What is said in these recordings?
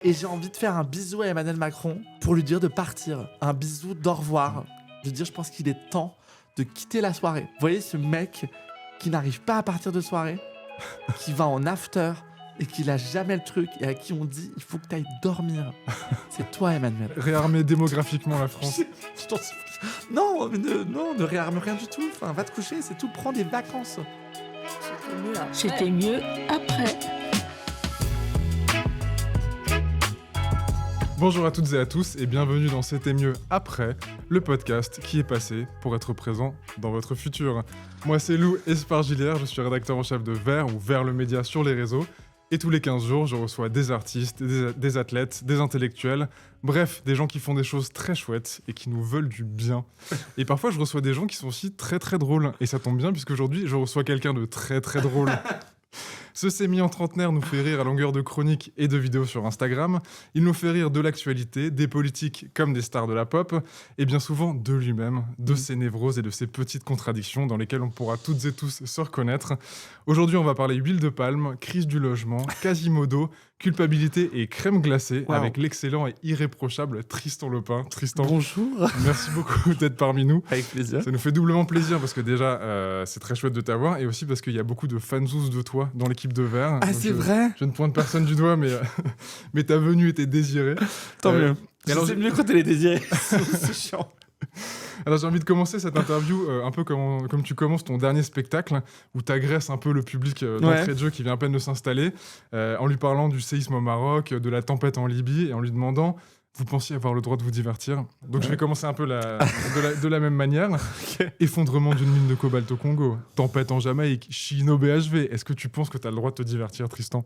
Et j'ai envie de faire un bisou à Emmanuel Macron pour lui dire de partir. Un bisou d'au revoir. De dire, je pense qu'il est temps de quitter la soirée. Vous voyez ce mec qui n'arrive pas à partir de soirée, qui va en after et qui lâche jamais le truc et à qui on dit, il faut que tu ailles dormir. C'est toi, Emmanuel. Réarmer démographiquement la France. Je t'en supplie. Non, mais ne réarme rien du tout. Enfin, va te coucher, c'est tout. Prends des vacances. C'était mieux après. Bonjour à toutes et à tous et bienvenue dans C'était mieux après, le podcast qui est passé pour être présent dans votre futur. Moi c'est Lou Espargilière, je suis rédacteur en chef de Vert ou Vert le média sur les réseaux. Et tous les 15 jours, je reçois des artistes, des athlètes, des intellectuels, bref, des gens qui font des choses très chouettes et qui nous veulent du bien. Et parfois, je reçois des gens qui sont aussi très très drôles. Et ça tombe bien puisqu'aujourd'hui, je reçois quelqu'un de très très drôle. Ce sémi en trentenaire nous fait rire à longueur de chroniques et de vidéos sur Instagram. Il nous fait rire de l'actualité, des politiques comme des stars de la pop, et bien souvent de lui-même, de ses névroses et de ses petites contradictions dans lesquelles on pourra toutes et tous se reconnaître. Aujourd'hui, on va parler huile de palme, crise du logement, Quasimodo, culpabilité et crème glacée avec l'excellent et irréprochable Tristan Lopin. Tristan, bonjour. Merci beaucoup d'être parmi nous. Avec plaisir. Ça nous fait doublement plaisir parce que déjà, c'est très chouette de t'avoir et aussi parce qu'il y a beaucoup de fanzous de toi dans l'équipe de Vert. Ah, c'est vrai ? Je ne pointe personne du doigt, mais ta venue était désirée. Tant mieux. Alors, c'est mieux quand elle est désirée. C'est chiant. Alors j'ai envie de commencer cette interview un peu comme tu commences ton dernier spectacle où tu agresses un peu le public d'entrée de jeu qui vient à peine de s'installer en lui parlant du séisme au Maroc, de la tempête en Libye et en lui demandant vous pensiez avoir le droit de vous divertir. Donc je vais commencer un peu de la même manière. Effondrement d'une mine de cobalt au Congo, tempête en Jamaïque, Chine au BHV. Est-ce que tu penses que tu as le droit de te divertir, Tristan ?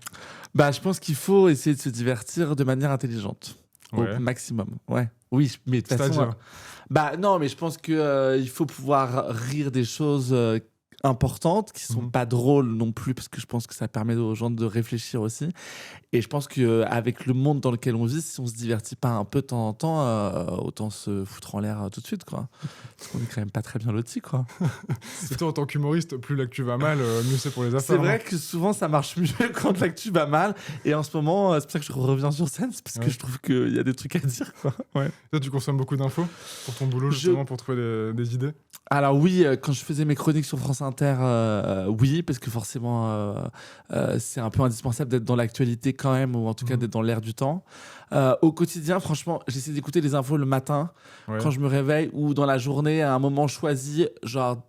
Bah, je pense qu'il faut essayer de se divertir de manière intelligente. Au maximum. Ouais. Oui, mais de toute façon... Bah non, mais je pense que il faut pouvoir rire des choses importantes qui sont pas drôles non plus, parce que je pense que ça permet aux gens de réfléchir aussi. Et je pense qu'avec le monde dans lequel on vit, si on se divertit pas un peu de temps en temps, autant se foutre en l'air tout de suite, quoi. Parce qu'on est quand même pas très bien lotis, quoi. Et toi, en tant qu'humoriste, plus l'actu va mal, mieux c'est pour les affaires. C'est vrai que souvent ça marche mieux quand l'actu va mal. Et en ce moment, c'est pour ça que je reviens sur scène, c'est parce que je trouve qu'il y a des trucs à dire, quoi. Ouais. Toi, tu consommes beaucoup d'infos pour ton boulot, justement, pour trouver des idées ? Alors oui, quand je faisais mes chroniques sur France Inter, oui, parce que forcément, c'est un peu indispensable d'être dans l'actualité quand même, ou en tout cas d'être dans l'air du temps. Au quotidien, franchement, j'essaie d'écouter les infos le matin, quand je me réveille, ou dans la journée, à un moment choisi, genre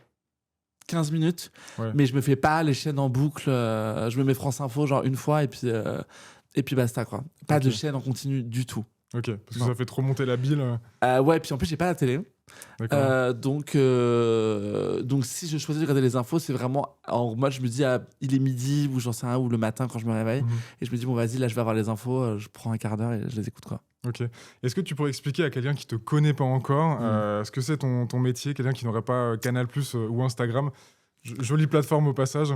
15 minutes, mais je me fais pas les chaînes en boucle, je me mets France Info genre une fois, et puis basta, quoi. Pas de chaîne en continu du tout. Ok, parce que ça fait trop monter la bile. Ouais, puis en plus, j'ai pas la télé. Donc si je choisis de regarder les infos, c'est vraiment en mode je me dis il est midi ou j'en sais rien, ou le matin quand je me réveille, et je me dis bon vas-y, là je vais avoir les infos, je prends un quart d'heure et je les écoute, quoi. Ok. Est-ce que tu pourrais expliquer à quelqu'un qui te connaît pas encore ce que c'est ton métier, quelqu'un qui n'aurait pas Canal+ ou Instagram? Jolie plateforme au passage.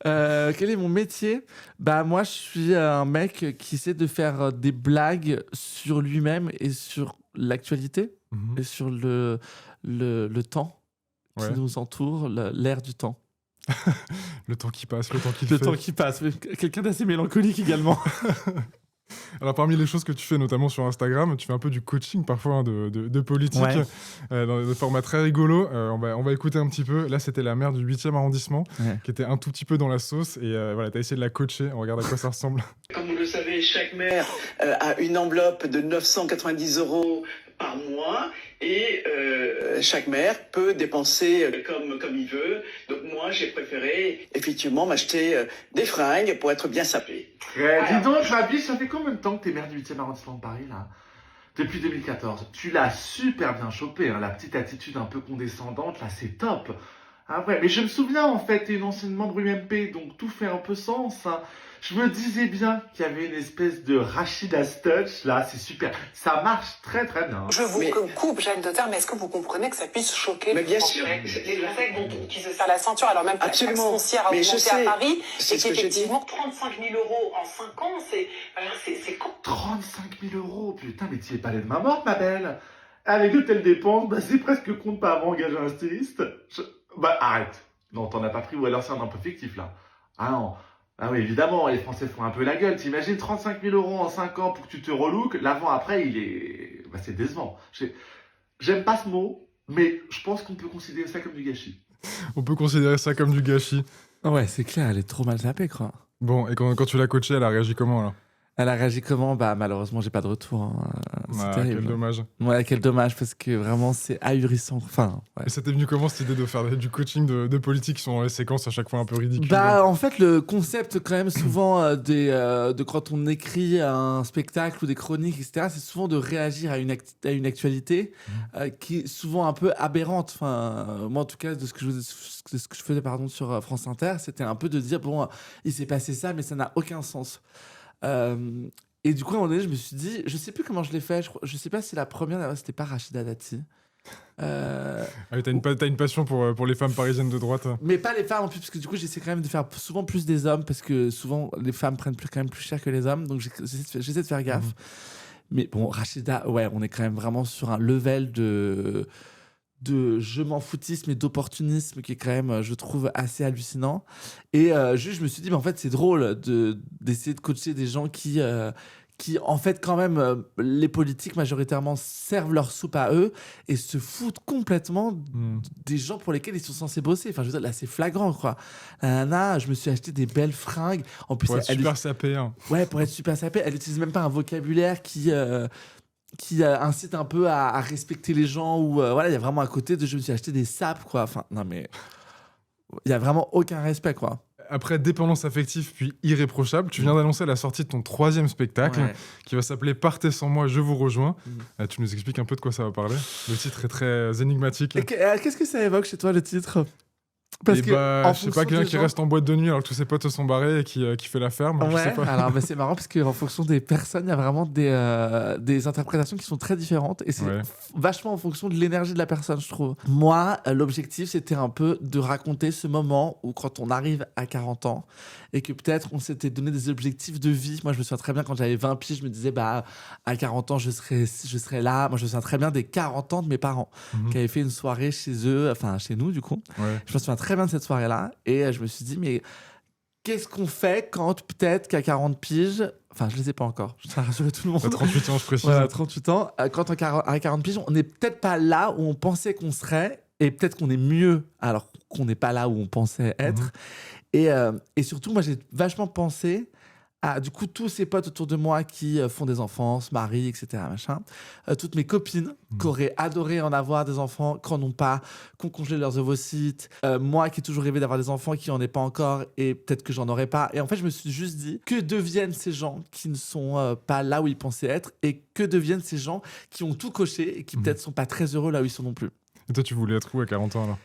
Quel est mon métier ? Bah moi je suis un mec qui essaie de faire des blagues sur lui-même et sur l'actualité et sur le temps qui nous entoure, l'air du temps. Le temps qui passe, le temps qui Le temps qui passe. Quelqu'un d'assez mélancolique également. Alors parmi les choses que tu fais notamment sur Instagram, tu fais un peu du coaching parfois de politique dans des formats très rigolos. On va écouter un petit peu. Là c'était la maire du 8e arrondissement qui était un tout petit peu dans la sauce et voilà, t'as essayé de la coacher. On regarde à quoi ça ressemble. Comme vous le savez, chaque maire a une enveloppe de 990 € par mois et chaque maire peut dépenser comme il veut. Donc moi j'ai préféré effectivement m'acheter des fringues pour être bien sapé. Dis donc, Fabi, ça fait combien de temps que t'es maire du 8e arrondissement de Paris, là ? Depuis 2014. Tu l'as super bien chopé, hein, la petite attitude un peu condescendante, là, c'est top. Ah ouais, mais je me souviens, en fait, t'es une ancienne membre UMP, donc tout fait un peu sens, hein. Je me disais bien qu'il y avait une espèce de Rachida Touch, là, c'est super. Ça marche très très bien. Je vous coupe, Jeanne Dauter, mais est-ce que vous comprenez que ça puisse choquer mais bien sûr. les Français qui se serrent la ceinture alors même que la taxe foncière a augmenté à Paris et qu'effectivement 35 000 € en 5 ans, c'est con. 35 000 €, putain, mais t'y es pas allé de main morte, ma belle. Avec de telles dépenses, bah c'est presque con de pas avoir engagé un styliste. Bah arrête. Non, t'en as pas pris, ou alors c'est un peu fictif, là. Ah non. Ah oui, évidemment, les Français font un peu la gueule. T'imagines 35 000 euros en 5 ans pour que tu te relooks. L'avant-après, c'est décevant. J'aime pas ce mot, mais je pense qu'on peut considérer ça comme du gâchis. On peut considérer ça comme du gâchis. Ouais, c'est clair, elle est trop mal tapée, quoi. Bon, et quand tu l'as coachée, elle a réagi comment, alors? Elle a réagi comment? Bah, malheureusement, j'ai pas de retour. Hein. C'est terrible. Quel dommage. Ouais, quel dommage, parce que vraiment, c'est ahurissant. Enfin, ouais. Et ça t'est venu comment, cette idée de faire du coaching de politique qui sont dans les séquences à chaque fois un peu ridicules? Bah, en fait, le concept, quand même, souvent, de quand on écrit un spectacle ou des chroniques, etc., c'est souvent de réagir à une actualité qui est souvent un peu aberrante. Enfin, moi, en tout cas, de ce que je faisais sur France Inter, c'était un peu de dire, bon, il s'est passé ça, mais ça n'a aucun sens. Et du coup, à un moment donné, je me suis dit, je sais plus comment je l'ai fait, je sais pas si la première, c'était pas Rachida Dati. T'as une passion pour les femmes parisiennes de droite. Mais pas les femmes en plus, parce que du coup, j'essaie quand même de faire souvent plus des hommes, parce que souvent, les femmes prennent quand même plus cher que les hommes, donc j'essaie de faire gaffe. Mais bon, Rachida, ouais, on est quand même vraiment sur un level de je m'en foutisme et d'opportunisme qui est quand même, je trouve, assez hallucinant. Et juste, je me suis dit, mais en fait, c'est drôle d'essayer de coacher des gens qui en fait, quand même, les politiques, majoritairement, servent leur soupe à eux et se foutent complètement des gens pour lesquels ils sont censés bosser. Enfin, je veux dire, là, c'est flagrant, quoi. Là, je me suis acheté des belles fringues. En plus, pour être super sapé. Hein. Ouais, pour être super sapé. Elle n'utilise même pas un vocabulaire qui incite un peu à respecter les gens, ou voilà, il y a vraiment à côté de je me suis acheté des sapes, quoi. Enfin, non, mais il y a vraiment aucun respect, quoi. Après Dépendance affective puis Irréprochable, tu viens d'annoncer la sortie de ton 3e spectacle qui va s'appeler Partez sans moi, je vous rejoins. Tu nous expliques un peu de quoi ça va parler? Le titre est très énigmatique. Qu'est-ce que ça évoque chez toi, le titre? Parce que je sais pas, quelqu'un qui reste en boîte de nuit alors que tous ses potes se sont barrés et qui fait la ferme. Ouais, je sais pas. alors c'est marrant parce qu'en fonction des personnes, il y a vraiment des interprétations qui sont très différentes et c'est vachement en fonction de l'énergie de la personne, je trouve. Moi, l'objectif, c'était un peu de raconter ce moment où quand on arrive à 40 ans et que peut-être on s'était donné des objectifs de vie. Moi, je me souviens très bien quand j'avais 20 piges, je me disais, bah, à 40 ans, je serai là. Moi, je me souviens très bien des 40 ans de mes parents qui avaient fait une soirée chez eux, enfin chez nous, du coup. Ouais. Je me souviens très bien de cette soirée-là et je me suis dit, mais qu'est-ce qu'on fait quand peut-être qu'à 40 piges, enfin je les ai pas encore, je tiens à rassurer tout le monde. À 38 ans, je précise. Voilà, 38 ans, quand à 40 piges, on n'est peut-être pas là où on pensait qu'on serait et peut-être qu'on est mieux alors qu'on n'est pas là où on pensait être. Et surtout, moi j'ai vachement pensé à du coup tous ces potes autour de moi qui font des enfants, se marient, etc. Machin. Toutes mes copines qui auraient adoré en avoir des enfants, qui n'en ont pas, qui ont congelé leurs ovocytes. Moi qui ai toujours rêvé d'avoir des enfants, qui n'en ai pas encore et peut-être que j'en aurai pas. Et en fait, je me suis juste dit, que deviennent ces gens qui ne sont pas là où ils pensaient être et que deviennent ces gens qui ont tout coché et qui peut-être sont pas très heureux là où ils sont non plus. Et toi, tu voulais être où à 40 ans alors?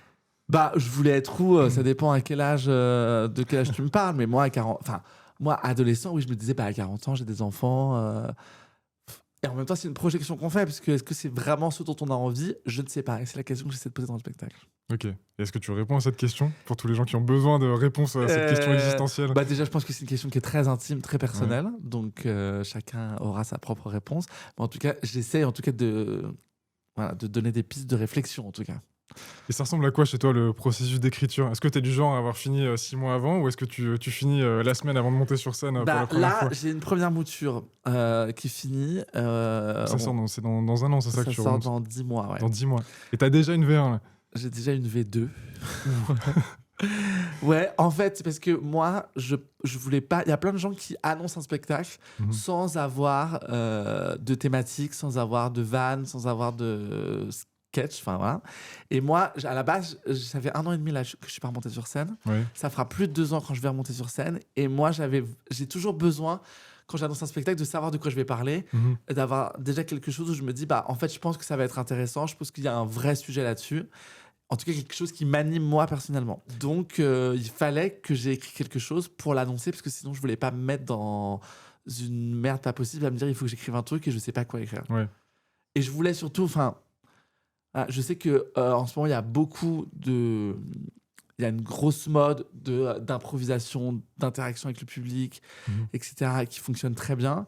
Bah, je voulais être où, ça dépend à quel âge, de quel âge tu me parles, mais moi à 40... Enfin, moi, adolescent, oui, je me disais, bah, à 40 ans, j'ai des enfants. Et en même temps, c'est une projection qu'on fait, parce que est-ce que c'est vraiment ce dont on a envie? Je ne sais pas. Et c'est la question que j'essaie de poser dans le spectacle. Ok. Et est-ce que tu réponds à cette question pour tous les gens qui ont besoin de réponses à cette question existentielle? Bah, déjà, je pense que c'est une question qui est très intime, très personnelle. Donc, chacun aura sa propre réponse. Mais en tout cas, j'essaie de donner des pistes de réflexion, en tout cas. Et ça ressemble à quoi chez toi le processus d'écriture? Est-ce que tu es du genre à avoir fini 6 mois avant ou est-ce que tu finis la semaine avant de monter sur scène pour la première fois? Là, j'ai une première mouture qui finit. Ça sort c'est dans un an, c'est ça que tu remontes? Ça sort dans 10 mois, ouais. Dans 10 mois. Et t'as déjà une V1 là? J'ai déjà une V2. Ouais, en fait, c'est parce que moi, je voulais pas... Il y a plein de gens qui annoncent un spectacle sans avoir de thématique, sans avoir de vanne, sans avoir de... sketch, enfin voilà. Et moi, à la base, ça fait 1 an et demi là, que je suis pas remonté sur scène. Ouais. Ça fera plus de 2 ans quand je vais remonter sur scène. Et moi, j'ai toujours besoin, quand j'annonce un spectacle, de savoir de quoi je vais parler, d'avoir déjà quelque chose où je me dis, bah, en fait, je pense que ça va être intéressant. Je pense qu'il y a un vrai sujet là-dessus. En tout cas, quelque chose qui m'anime moi personnellement. Donc, il fallait que j'ai écrit quelque chose pour l'annoncer, parce que sinon, je voulais pas me mettre dans une merde pas possible à me dire, il faut que j'écrive un truc et je sais pas quoi écrire. Ouais. Et je voulais surtout, enfin... je sais que en ce moment, il y a il y a une grosse mode d'improvisation, d'interaction avec le public, etc., qui fonctionne très bien.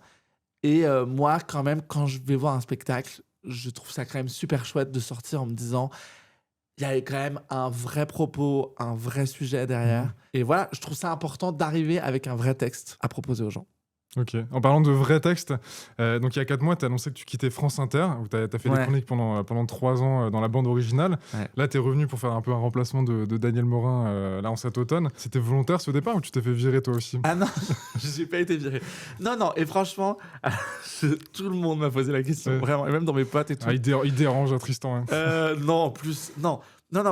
Et moi, quand même, quand je vais voir un spectacle, je trouve ça quand même super chouette de sortir en me disant il y avait quand même un vrai propos, un vrai sujet derrière. Et voilà, je trouve ça important d'arriver avec un vrai texte à proposer aux gens. Ok. En parlant de vrais textes, donc il y a 4 mois, tu as annoncé que tu quittais France Inter, où tu as fait des chroniques pendant 3 ans dans la bande originale. Ouais. Là, tu es revenu pour faire un peu un remplacement de Daniel Morin là en cet automne. C'était volontaire ce départ ou tu t'es fait virer toi aussi? Ah non, je n'ai pas été viré. Non, et franchement, tout le monde m'a posé la question, vraiment, et même dans mes potes et tout. Ah, il dérange à Tristan. Hein. Non, en plus, non,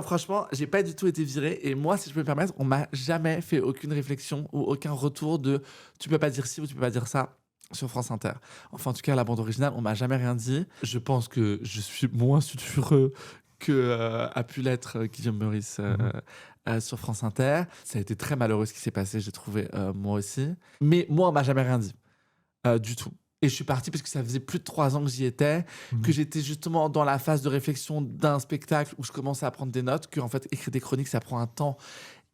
franchement, j'ai pas du tout été viré. Et moi, si je peux me permettre, on m'a jamais fait aucune réflexion ou aucun retour de tu peux pas dire ci ou tu peux pas dire ça sur France Inter. Enfin, en tout cas, la bande originale, on m'a jamais rien dit. Je pense que je suis moins sulfureux que a pu l'être Guillaume Meurice sur France Inter. Ça a été très malheureux ce qui s'est passé, j'ai trouvé, moi aussi. Mais moi, on m'a jamais rien dit, du tout. Et je suis parti parce que ça faisait plus de 3 ans que j'y étais, que j'étais justement dans la phase de réflexion d'un spectacle où je commençais à prendre des notes, que en fait, écrire des chroniques, ça prend un temps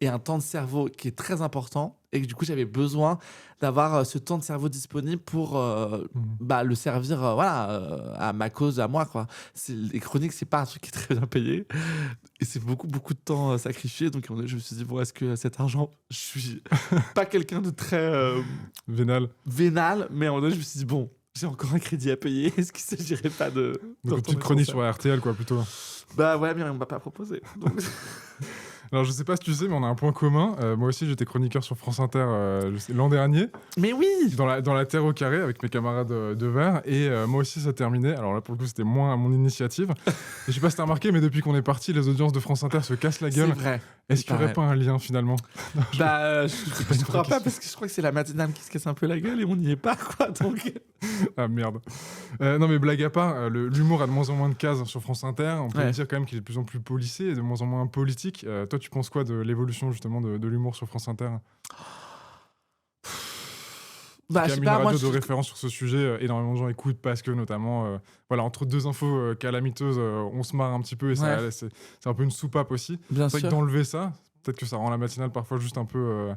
et un temps de cerveau qui est très important. Et que du coup, j'avais besoin d'avoir ce temps de cerveau disponible pour le servir à ma cause, à moi, quoi. Les chroniques, c'est pas un truc qui est très bien payé. Et c'est beaucoup de temps sacrifié. Donc, je me suis dit, bon, est-ce que cet argent, je suis pas quelqu'un de très... Vénal, mais en vrai, je me suis dit, bon, j'ai encore un crédit à payer. Est-ce qu'il ne s'agirait pas de... Donc, tu chroniques sur RTL, quoi, plutôt. Bah ouais, mais on m'a pas proposé. Donc... Alors, je sais pas si tu sais, mais on a un point commun. Moi aussi, j'étais chroniqueur sur France Inter l'an dernier. Mais oui! Dans la Terre au carré avec mes camarades de Vert. Et moi aussi, ça terminait. Alors là, pour le coup, c'était moins à mon initiative. Et je sais pas si t'as remarqué, mais depuis qu'on est parti, les audiences de France Inter se cassent la gueule. C'est vrai. Est-ce qu'il n'y aurait pas un lien, finalement? Je crois pas, parce que je crois que c'est la matinale qui se casse un peu la gueule et on n'y est pas, quoi. Donc... Ah merde. Non, mais blague à part, l'humour a de moins en moins de cases sur France Inter. On peut dire quand même qu'il est de plus en plus policé et de moins en moins politique. Toi, tu penses quoi de l'évolution justement de l'humour sur France Inter? Bah, il y a une radio de référence sur ce sujet, énormément de gens écoutent parce que notamment entre 2 infos calamiteuses, on se marre un petit peu et c'est un peu une soupape aussi. Bien sûr. C'est vrai que d'enlever ça, peut-être que ça rend la matinale parfois juste un peu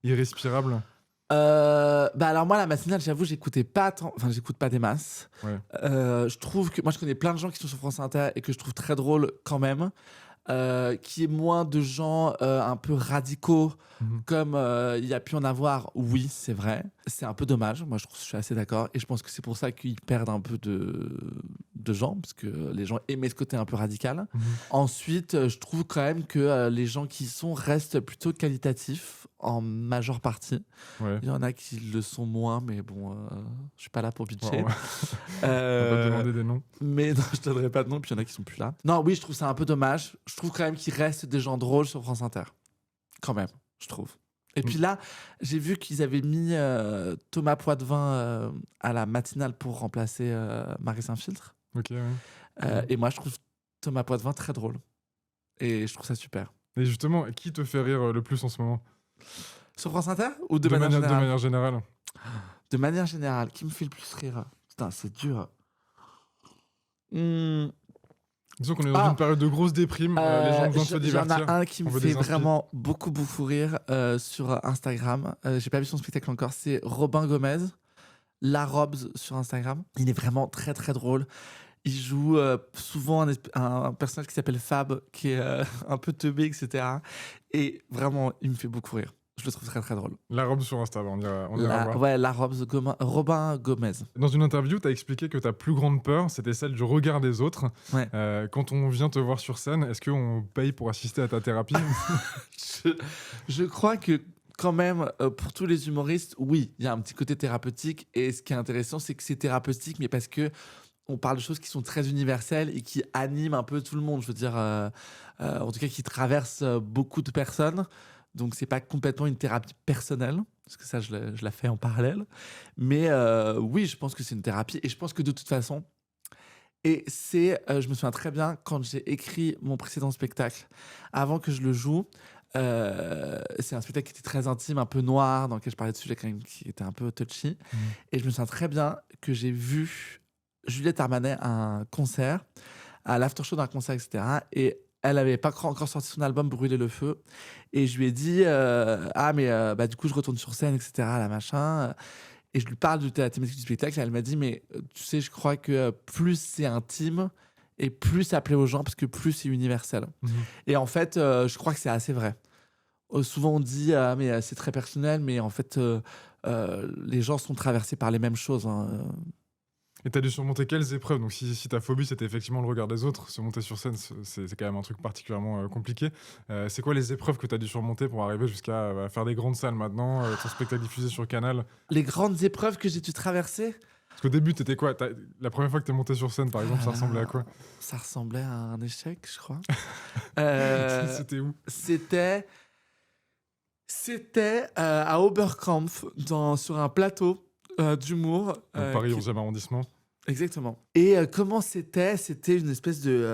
irrespirable. Alors moi la matinale, j'avoue, j'écoute pas des masses. Je trouve que moi je connais plein de gens qui sont sur France Inter et que je trouve très drôle quand même. Qui est moins de gens un peu radicaux comme il y a pu en avoir. Oui, c'est vrai. C'est un peu dommage. Moi, je suis assez d'accord. Et je pense que c'est pour ça qu'ils perdent un peu de gens, parce que les gens aimaient ce côté un peu radical. Ensuite, je trouve quand même que les gens qui y sont restent plutôt qualitatifs en majeure partie. Il y en a qui le sont moins, mais bon, je suis pas là pour bitcher. On va te demander des noms. Mais non, je te donnerai pas de nom, puis il y en a qui sont plus là. Non, oui, je trouve ça un peu dommage. Je trouve quand même qu'il reste des gens drôles sur France Inter. Quand même, je trouve. Et puis là, j'ai vu qu'ils avaient mis Thomas Poitvin à la matinale pour remplacer Marie Saint-Filtre. Ok, et moi, je trouve Thomas Poitvin très drôle. Et je trouve ça super. Et justement, qui te fait rire le plus en ce moment? Sur France Inter ou de manière générale? De manière générale. De manière générale, qui me fait le plus rire? Putain, c'est dur. Disons qu'on est dans une période de grosse déprime, les gens ont besoin de se divertir. Il y en a un qui me fait vraiment beaucoup rire sur Instagram. J'ai pas vu son spectacle encore, c'est Robin Gomez, La Robs sur Instagram. Il est vraiment très très drôle. Il joue souvent un personnage qui s'appelle Fab, qui est un peu teubé, etc. Et vraiment, il me fait beaucoup rire. Je le trouve très très drôle. La Robs sur Insta, on ira voir. Ouais, La Robs, Robin Gomez. Dans une interview, tu as expliqué que ta plus grande peur, c'était celle du regard des autres. Quand on vient te voir sur scène, est-ce qu'on paye pour assister à ta thérapie? Je crois que quand même, pour tous les humoristes, oui, il y a un petit côté thérapeutique. Et ce qui est intéressant, c'est que c'est thérapeutique, mais parce que on parle de choses qui sont très universelles et qui animent un peu tout le monde. Je veux dire, en tout cas, qui traversent beaucoup de personnes. Donc, c'est pas complètement une thérapie personnelle, parce que ça, je la fais en parallèle. Mais oui, je pense que c'est une thérapie. Et je pense que de toute façon, et je me souviens très bien, quand j'ai écrit mon précédent spectacle, avant que je le joue, c'est un spectacle qui était très intime, un peu noir, dans lequel je parlais de sujets quand même qui étaient un peu touchy. Et je me souviens très bien que j'ai vu Juliette Armanet à un concert, à l'after-show d'un concert, etc. Et elle n'avait pas encore sorti son album Brûler le feu. Et je lui ai dit du coup, je retourne sur scène, etc. Là, machin. Et je lui parle de la thématique du spectacle. Et elle m'a dit, mais tu sais, je crois que plus c'est intime et plus ça plaît aux gens parce que plus c'est universel. Et en fait, je crois que c'est assez vrai. Souvent on dit mais c'est très personnel, mais en fait les gens sont traversés par les mêmes choses. Et t'as dû surmonter quelles épreuves? Donc si ta phobie c'était effectivement le regard des autres, se monter sur scène c'est quand même un truc particulièrement compliqué. C'est quoi les épreuves que t'as dû surmonter pour arriver jusqu'à faire des grandes salles maintenant, ton spectacle diffusé sur Canal? Les grandes épreuves que j'ai dû traverser? Parce qu'au début t'étais quoi? La première fois que t'es monté sur scène par exemple, ça ressemblait à quoi? Ça ressemblait à un échec, je crois. C'était où? C'était à Oberkampf, sur un plateau d'humour. Paris 11e arrondissement. Exactement. Et comment c'était? C'était une espèce de...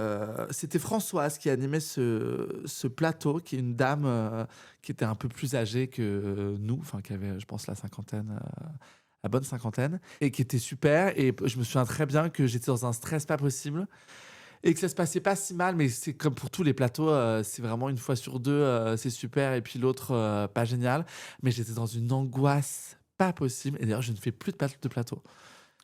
c'était Françoise qui animait ce plateau, qui est une dame qui était un peu plus âgée que nous, enfin qui avait, je pense, la bonne cinquantaine, et qui était super. Et je me souviens très bien que j'étais dans un stress pas possible. Et que ça se passait pas si mal, mais c'est comme pour tous les plateaux, c'est vraiment une fois sur deux, c'est super, et puis l'autre, pas génial. Mais j'étais dans une angoisse pas possible. Et d'ailleurs, je ne fais plus de plateau.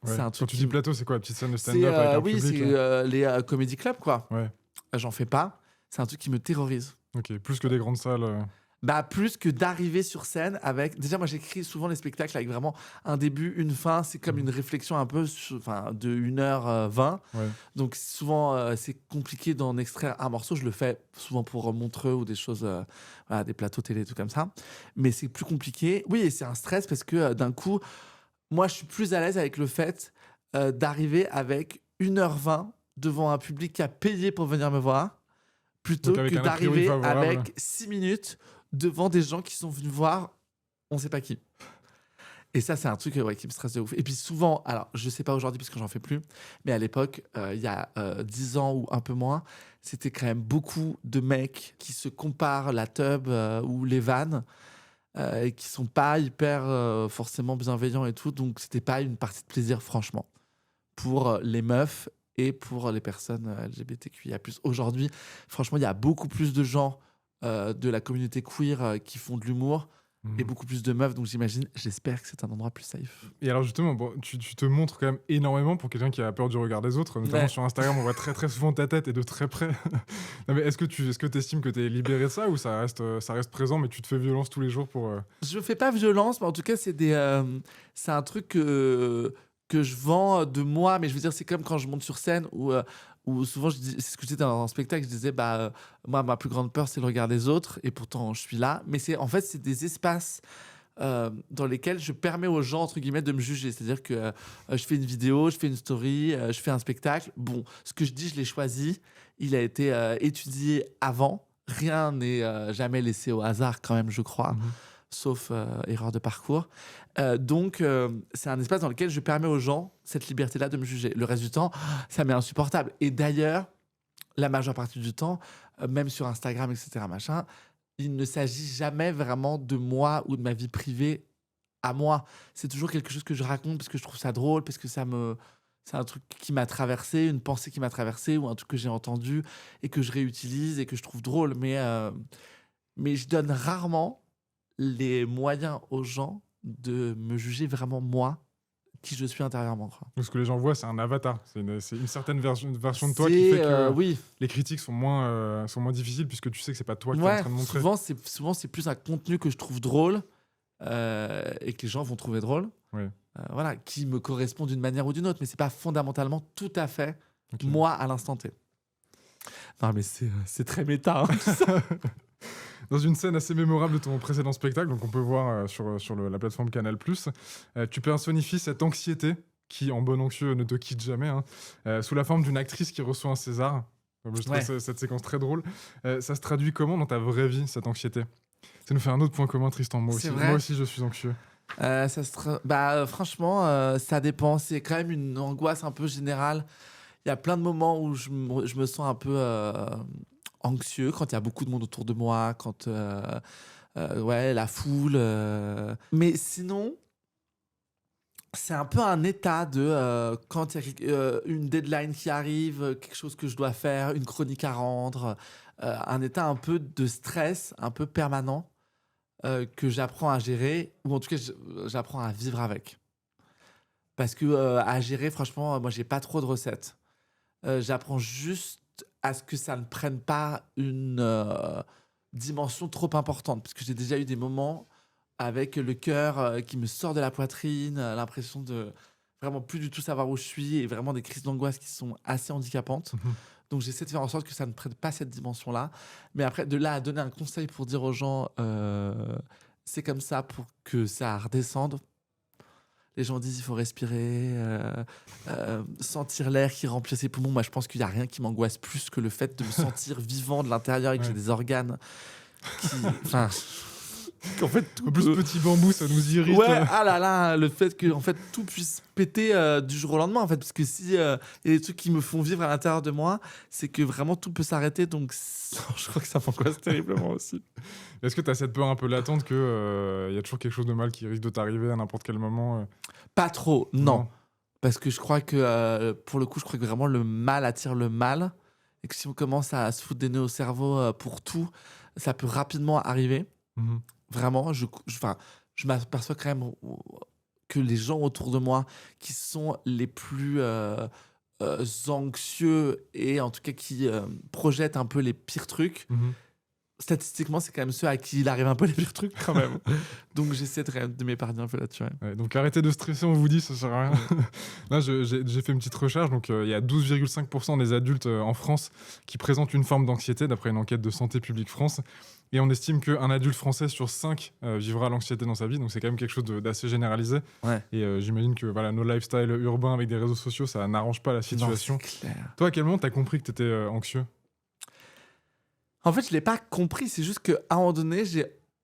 Ouais. C'est un truc Quand tu dis plateau, c'est quoi? Petite scène de stand-up avec un public? Oui, c'est les comedy clubs, quoi. Ouais. J'en fais pas. C'est un truc qui me terrorise. Ok, plus que des grandes salles. Bah, plus que d'arriver sur scène avec... Déjà, moi, j'écris souvent les spectacles avec vraiment un début, une fin. C'est comme une réflexion un peu de 1h20. Ouais. Donc, souvent, c'est compliqué d'en extraire un morceau. Je le fais souvent pour Montreux ou des choses, des plateaux télé, tout comme ça. Mais c'est plus compliqué. Oui, et c'est un stress parce que d'un coup, moi, je suis plus à l'aise avec le fait d'arriver avec 1h20 devant un public qui a payé pour venir me voir, plutôt que d'arriver avec 6 minutes devant des gens qui sont venus voir on sait pas qui. Et ça, c'est un truc qui me stresse de ouf. Et puis souvent, alors je sais pas aujourd'hui parce que j'en fais plus, mais à l'époque, il y a 10 ans ou un peu moins, c'était quand même beaucoup de mecs qui se comparent la teub ou les vannes et qui sont pas hyper forcément bienveillants et tout. Donc c'était pas une partie de plaisir, franchement, pour les meufs et pour les personnes LGBTQIA+. Aujourd'hui, franchement, il y a beaucoup plus de gens de la communauté queer qui font de l'humour et beaucoup plus de meufs, donc j'espère que c'est un endroit plus safe. Et alors justement, bon, tu te montres quand même énormément pour quelqu'un qui a peur du regard des autres, notamment sur Instagram, on voit très très souvent ta tête et de très près. Non, mais est-ce que tu estimes que tu es libéré de ça ou ça reste présent mais tu te fais violence tous les jours pour... Je fais pas violence, mais en tout cas c'est un truc que je vends de moi, mais je veux dire c'est comme quand je monte sur scène où souvent c'est ce que je disais dans un spectacle, je disais moi ma plus grande peur c'est le regard des autres et pourtant je suis là, mais c'est des espaces dans lesquels je permets aux gens entre guillemets de me juger, c'est-à-dire que je fais une vidéo, je fais une story, je fais un spectacle, bon, ce que je dis je l'ai choisi, il a été étudié avant, rien n'est jamais laissé au hasard quand même, je crois. Sauf erreur de parcours. Donc, c'est un espace dans lequel je permets aux gens cette liberté-là de me juger. Le reste du temps, ça m'est insupportable. Et d'ailleurs, la majeure partie du temps, même sur Instagram, etc., il ne s'agit jamais vraiment de moi ou de ma vie privée à moi. C'est toujours quelque chose que je raconte parce que je trouve ça drôle, parce que c'est un truc qui m'a traversé, une pensée qui m'a traversé ou un truc que j'ai entendu et que je réutilise et que je trouve drôle. Mais je donne rarement les moyens aux gens de me juger vraiment moi, qui je suis intérieurement. Ce que les gens voient, c'est un avatar. C'est une certaine version de toi qui fait que les critiques sont moins difficiles puisque tu sais que c'est pas toi qui es en train de montrer. Souvent, c'est plus un contenu que je trouve drôle et que les gens vont trouver drôle. Ouais. Qui me correspond d'une manière ou d'une autre, mais c'est pas fondamentalement tout à fait moi à l'instant T. Non, mais c'est très méta. Dans une scène assez mémorable de ton précédent spectacle, donc on peut voir sur la plateforme Canal+, tu personnifies cette anxiété qui, en bon anxieux, ne te quitte jamais, sous la forme d'une actrice qui reçoit un César. Je trouve cette séquence très drôle. Ça se traduit comment dans ta vraie vie, cette anxiété? Ça nous fait un autre point commun, Tristan. Moi aussi, je suis anxieux. Franchement, ça dépend. C'est quand même une angoisse un peu générale. Il y a plein de moments où je me sens un peu... anxieux, quand il y a beaucoup de monde autour de moi, quand la foule. Mais sinon, c'est un peu un état de quand il y a une deadline qui arrive, quelque chose que je dois faire, une chronique à rendre, un état un peu de stress, un peu permanent, que j'apprends à gérer, ou en tout cas j'apprends à vivre avec. Parce que à gérer, franchement, moi j'ai pas trop de recettes. J'apprends juste à ce que ça ne prenne pas une dimension trop importante. Parce que j'ai déjà eu des moments avec le cœur qui me sort de la poitrine, l'impression de vraiment plus du tout savoir où je suis et vraiment des crises d'angoisse qui sont assez handicapantes. Donc j'essaie de faire en sorte que ça ne prenne pas cette dimension-là. Mais après, de là à donner un conseil pour dire aux gens c'est comme ça pour que ça redescende. Les gens disent il faut respirer, sentir l'air qui remplit ses poumons. Moi, je pense qu'il n'y a rien qui m'angoisse plus que le fait de me sentir vivant de l'intérieur et que j'ai des organes qui... Enfin... En fait, en plus, petit bambou, ça nous irrite. Ouais, ah là là, le fait que en fait, tout puisse péter du jour au lendemain, en fait. Parce que si il y a des trucs qui me font vivre à l'intérieur de moi, c'est que vraiment tout peut s'arrêter. Donc, je crois que ça m'angoisse terriblement aussi. Est-ce que tu as cette peur un peu latente qu'il y a toujours quelque chose de mal qui risque de t'arriver à n'importe quel moment Pas trop, non. Parce que je crois que, pour le coup, je crois que vraiment le mal attire le mal. Et que si on commence à se foutre des nœuds au cerveau pour tout, ça peut rapidement arriver. Vraiment, je m'aperçois quand même que les gens autour de moi qui sont les plus anxieux et en tout cas qui projettent un peu les pires trucs, statistiquement, c'est quand même ceux à qui il arrive un peu les pires trucs quand même. Donc j'essaie de m'épargner un peu là-dessus. Ouais, donc arrêtez de stresser, on vous dit, ça sert à rien. Là, j'ai fait une petite recherche. Donc il y a 12,5% des adultes en France qui présentent une forme d'anxiété, d'après une enquête de Santé publique France. Et on estime qu'un adulte français sur 5 vivra l'anxiété dans sa vie. Donc c'est quand même quelque chose d'assez généralisé. Ouais. Et j'imagine que voilà, nos lifestyles urbains avec des réseaux sociaux, ça n'arrange pas la situation. Non, c'est clair. Toi, à quel moment t'as compris que t'étais anxieux ? En fait, je l'ai pas compris. C'est juste qu'à un moment donné,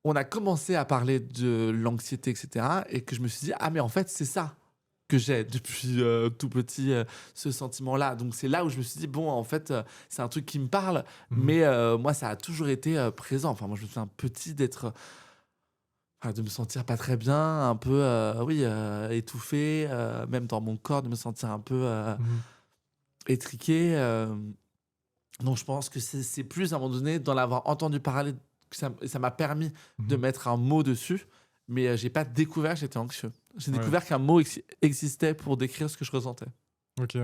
on a commencé à parler de l'anxiété, etc. Et que je me suis dit, ah mais en fait, c'est ça que j'ai depuis tout petit, ce sentiment-là. Donc c'est là où je me suis dit, bon, en fait, c'est un truc qui me parle. Mais moi, ça a toujours été présent. Enfin, moi, je me souviens petit de me sentir pas très bien, un peu, étouffé, même dans mon corps, de me sentir un peu étriqué. Donc je pense que c'est plus à un moment donné d'en avoir entendu parler, que ça m'a permis de mettre un mot dessus, mais j'ai pas découvert que j'étais anxieux. J'ai découvert qu'un mot existait pour décrire ce que je ressentais. Ok.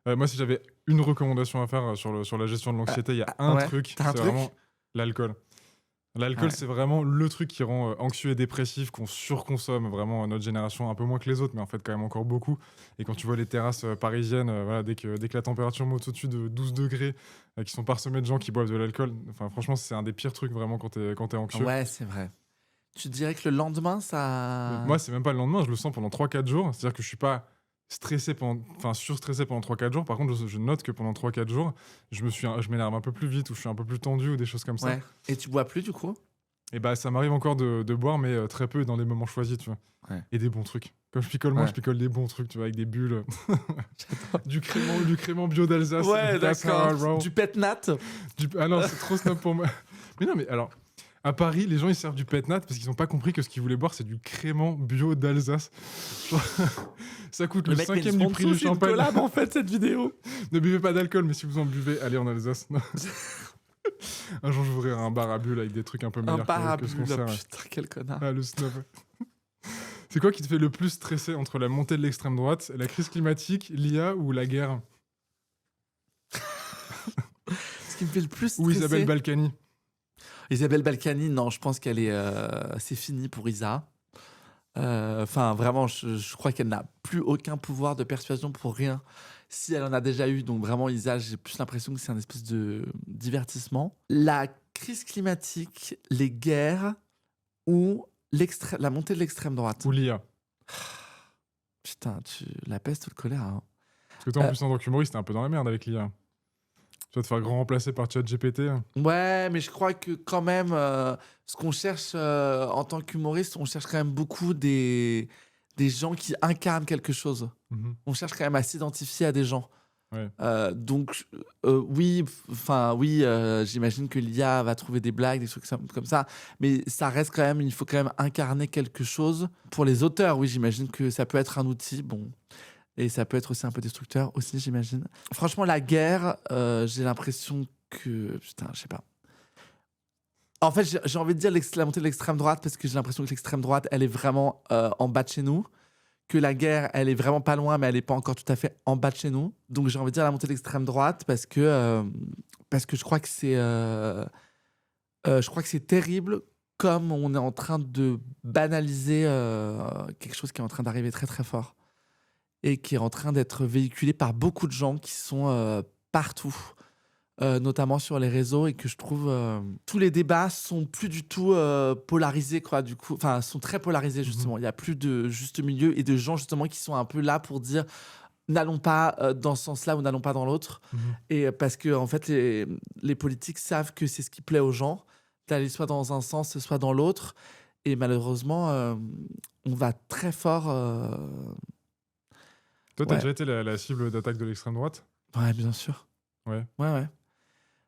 Moi, si j'avais une recommandation à faire sur la gestion de l'anxiété, il y a un truc, c'est vraiment l'alcool. L'alcool, c'est vraiment le truc qui rend anxieux et dépressif, qu'on surconsomme vraiment notre génération, un peu moins que les autres, mais en fait quand même encore beaucoup. Et quand tu vois les terrasses parisiennes, voilà, dès que la température monte au-dessus de 12 degrés, qui sont parsemées de gens qui boivent de l'alcool, enfin franchement, c'est un des pires trucs vraiment quand t'es anxieux. Ouais, c'est vrai. Tu dirais que le lendemain, ça... Moi, c'est même pas le lendemain, je le sens pendant 3-4 jours. C'est-à-dire que je suis pas surstressé pendant 3-4 jours. Par contre, je note que pendant 3-4 jours, je m'énerve un peu plus vite, ou je suis un peu plus tendu, ou des choses comme ça. Ouais. Et tu bois plus, du coup ? Et bah, ça m'arrive encore de boire, mais très peu et dans des moments choisis, tu vois. Ouais. Et des bons trucs. Comme je picole je picole des bons trucs, tu vois, avec des bulles. du crément bio d'Alsace. Ouais, d'accord. Du pet nat. Ah non, c'est trop snob pour moi. Mais non, mais alors... À Paris, les gens ils servent du pet nat parce qu'ils n'ont pas compris que ce qu'ils voulaient boire c'est du crément bio d'Alsace. Ça coûte le 5e du prix du champagne. C'est une collab en fait cette vidéo. Ne buvez pas d'alcool, mais si vous en buvez, allez en Alsace. Un jour j'ouvrirai un bar à bulles avec des trucs un peu meilleurs que ce qu'on sert. Putain, quel connard. Ah, le snob. C'est quoi qui te fait le plus stresser entre la montée de l'extrême droite, la crise climatique, l'IA ou la guerre ? Ce qui me fait le plus stresser... Ou Isabelle Balkany. Isabelle Balkany, non, je pense qu'elle est... c'est fini pour Isa. Enfin, vraiment, je crois qu'elle n'a plus aucun pouvoir de persuasion pour rien. Si elle en a déjà eu, donc vraiment, Isa, j'ai plus l'impression que c'est un espèce de divertissement. La crise climatique, les guerres ou la montée de l'extrême droite. Ou l'IA. Putain, la peste ou le choléra. Hein. Parce que toi, en plus, en tant qu'humoriste, t'es un peu dans la merde avec l'IA. Tu vas te faire grand remplacer par ChatGPT. Ouais, mais je crois que quand même, ce qu'on cherche en tant qu'humoriste, on cherche quand même beaucoup des gens qui incarnent quelque chose. On cherche quand même à s'identifier à des gens. Ouais. Donc, oui, j'imagine que l'IA va trouver des blagues, des trucs comme ça. Mais ça reste quand même, il faut quand même incarner quelque chose. Pour les auteurs, oui, j'imagine que ça peut être un outil. Bon... Et ça peut être aussi un peu destructeur aussi, j'imagine. Franchement, la guerre, j'ai l'impression que... Putain, je sais pas. En fait, j'ai envie de dire la montée de l'extrême droite parce que j'ai l'impression que l'extrême droite, elle est vraiment en bas de chez nous. que la guerre, elle est vraiment pas loin, mais elle est pas encore tout à fait en bas de chez nous. Donc j'ai envie de dire la montée de l'extrême droite parce que je crois que c'est terrible comme on est en train de banaliser quelque chose qui est en train d'arriver très très fort et qui est en train d'être véhiculé par beaucoup de gens qui sont partout. Notamment sur les réseaux et que je trouve tous les débats sont plus du tout polarisés quoi, du coup, enfin sont très polarisés justement. Il y a plus de juste milieu et de gens justement qui sont un peu là pour dire n'allons pas dans ce sens-là ou n'allons pas dans l'autre. Et parce que en fait les politiques savent que c'est ce qui plaît aux gens d'aller soit dans un sens soit dans l'autre et malheureusement on va très fort. Toi t'as déjà été la cible d'attaque de l'extrême droite? Ouais, bien sûr. Ouais.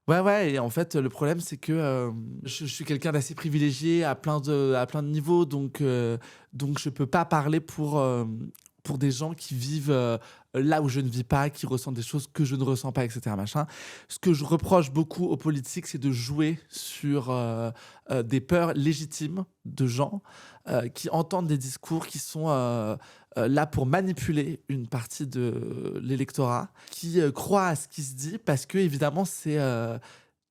Ouais, et en fait, le problème, c'est que je suis quelqu'un d'assez privilégié à plein de niveaux, donc je peux pas parler pour des gens qui vivent là où je ne vis pas, qui ressentent des choses que je ne ressens pas, etc. Machin. Ce que je reproche beaucoup aux politiques, c'est de jouer sur des peurs légitimes de gens qui entendent des discours qui sont là pour manipuler une partie de l'électorat, qui croient à ce qui se dit, parce que évidemment c'est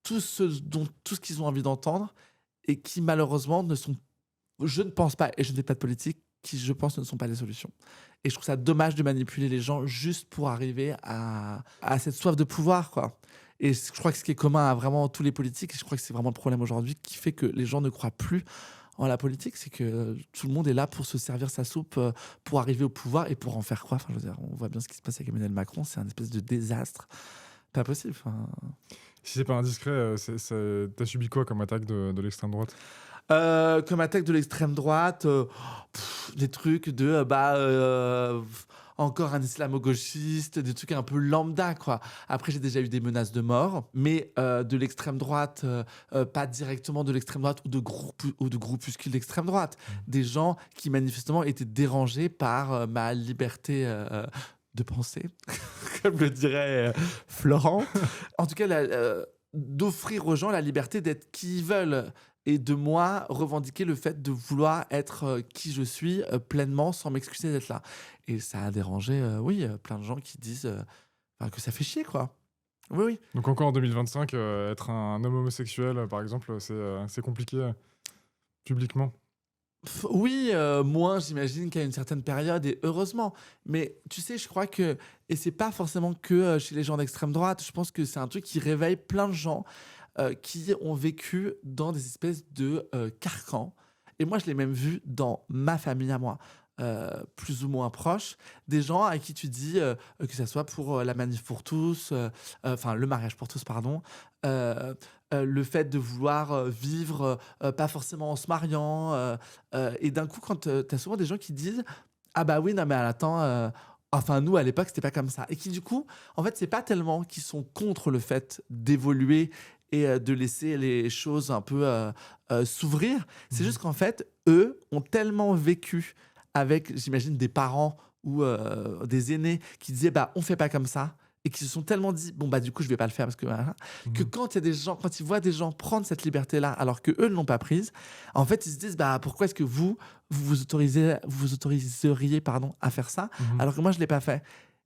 tout ce qu'ils ont envie d'entendre et qui malheureusement ne sont, je ne pense pas, et je ne fais pas de politique, qui je pense ne sont pas les solutions. Et je trouve ça dommage de manipuler les gens juste pour arriver à cette soif de pouvoir, quoi. Et je crois que ce qui est commun à vraiment tous les politiques, et je crois que c'est vraiment le problème aujourd'hui qui fait que les gens ne croient plus en la politique, c'est que tout le monde est là pour se servir sa soupe, pour arriver au pouvoir et pour en faire quoi. Enfin, je veux dire, on voit bien ce qui se passe avec Emmanuel Macron, c'est un espèce de désastre. Pas possible. Enfin... Si c'est pas indiscret, t'as subi quoi comme attaque de l'extrême droite? Comme attaque de l'extrême droite, des trucs de encore un islamo-gauchiste, des trucs un peu lambda, quoi. Après, j'ai déjà eu des menaces de mort, mais de l'extrême droite, pas directement de l'extrême droite ou de groupuscules d'extrême droite. Des gens qui manifestement étaient dérangés par ma liberté de penser, comme le dirait Florent. En tout cas, d'offrir aux gens la liberté d'être qui ils veulent. Et de moi, revendiquer le fait de vouloir être qui je suis pleinement sans m'excuser d'être là. Et ça a dérangé, plein de gens qui disent que ça fait chier, quoi. Oui. Donc encore en 2025, être un homme homosexuel, par exemple, c'est compliqué publiquement? Oui, moins, j'imagine, qu'à une certaine période, et heureusement. Mais tu sais, je crois que, et c'est pas forcément que chez les gens d'extrême droite, je pense que c'est un truc qui réveille plein de gens qui ont vécu dans des espèces de carcans. Et moi, je l'ai même vu dans ma famille à moi, plus ou moins proche, des gens à qui tu dis, que ça soit pour la manif pour tous, le mariage pour tous, pardon, le fait de vouloir vivre pas forcément en se mariant, et d'un coup, quand tu as souvent des gens qui disent « Ah bah oui, non mais attends... nous, à l'époque, c'était pas comme ça. » Et qui, du coup, en fait, c'est pas tellement qu'ils sont contre le fait d'évoluer et de laisser les choses un peu s'ouvrir. C'est juste qu'en fait, eux ont tellement vécu avec, j'imagine, des parents ou des aînés qui disaient « on fait pas comme ça », et qui se sont tellement dit « du coup, je vais pas le faire parce que... » que quand ils voient des gens prendre cette liberté-là alors qu'eux ne l'ont pas prise, en fait, ils se disent « Pourquoi est-ce que vous autoriseriez à faire ça alors que moi, je l'ai pas fait ?»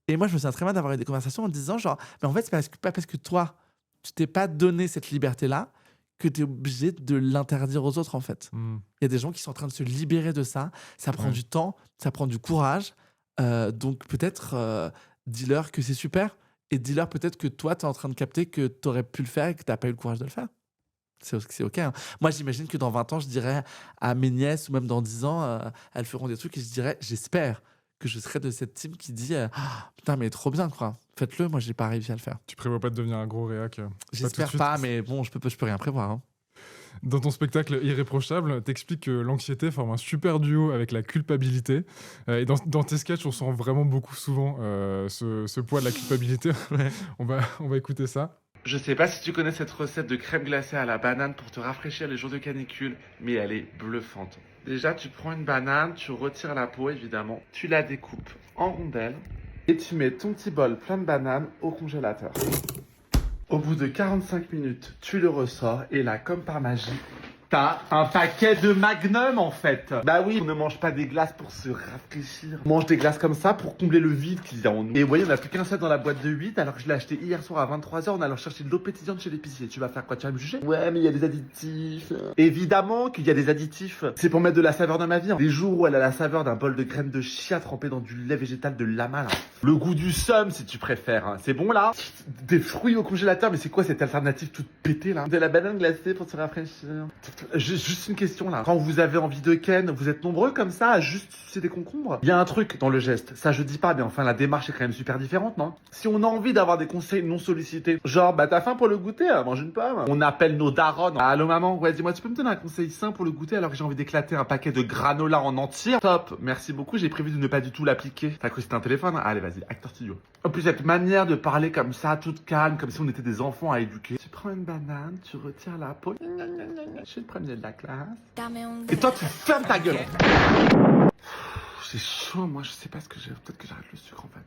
Et moi, je me souviens très bien d'avoir eu des conversations en disant « Mais en fait, c'est pas parce que toi, tu t'es pas donné cette liberté-là que tu es obligé de l'interdire aux autres, en fait. » Il y a des gens qui sont en train de se libérer de ça. Ça prend du temps, ça prend du courage. Donc peut-être, dis-leur que c'est super et dis-leur peut-être que toi, tu es en train de capter que tu aurais pu le faire et que tu n'as pas eu le courage de le faire. C'est OK. Hein. Moi, j'imagine que dans 20 ans, je dirais à mes nièces ou même dans 10 ans, elles feront des trucs et je dirais, j'espère que je serai de cette team qui dit putain, mais trop bien, quoi. Faites-le, moi, j'ai pas réussi à le faire. Tu prévois pas de devenir un gros réac? J'espère pas, mais bon, je peux rien prévoir. Hein. Dans ton spectacle Irréprochable, t'expliques que l'anxiété forme un super duo avec la culpabilité. Et dans tes sketchs, on sent vraiment beaucoup souvent ce poids de la culpabilité. Ouais. On va écouter ça. Je sais pas si tu connais cette recette de crème glacée à la banane pour te rafraîchir les jours de canicule, mais elle est bluffante. Déjà, tu prends une banane, tu retires la peau évidemment, tu la découpes en rondelles et tu mets ton petit bol plein de bananes au congélateur. Au bout de 45 minutes, tu le ressors et là, comme par magie, T'as un paquet de Magnum en fait. Bah oui, on ne mange pas des glaces pour se rafraîchir. On mange des glaces comme ça pour combler le vide qu'il y a en nous. Et vous voyez, on n'a plus qu'un seul dans la boîte de 8 alors que je l'ai acheté hier soir à 23h en allant chercher de l'eau pétillante chez l'épicier. Tu vas faire quoi? Tu vas me juger? Ouais, mais il y a des additifs. Évidemment qu'il y a des additifs. C'est pour mettre de la saveur dans ma vie. Les jours où elle a la saveur d'un bol de crème de chia trempée dans du lait végétal de lama là. Le goût du seum si tu préfères. Hein. C'est bon là? Des fruits au congélateur, mais c'est quoi cette alternative toute pétée là? De la banane glacée pour se rafraîchir. Juste une question là. Quand vous avez envie de ken, vous êtes nombreux comme ça à juste sucer des concombres? Il y a un truc dans le geste, ça je dis pas, mais enfin la démarche est quand même super différente, non? Si on a envie d'avoir des conseils non sollicités, genre bah t'as faim pour le goûter, mange une pomme. On appelle nos darons. Allô maman, ouais dis-moi tu peux me donner un conseil sain pour le goûter alors que j'ai envie d'éclater un paquet de granola en entier? Top, merci beaucoup, j'ai prévu de ne pas du tout l'appliquer. T'as cru que c'était un téléphone? Allez vas-y, acteur studio. En plus cette manière de parler comme ça, toute calme, comme si on était des enfants à éduquer. Tu prends une banane, tu retires la peau. Je suis le premier de la classe. Et toi, tu fermes ta gueule. C'est chaud, moi, je sais pas ce que j'ai. Peut-être que j'arrête le sucre en fait.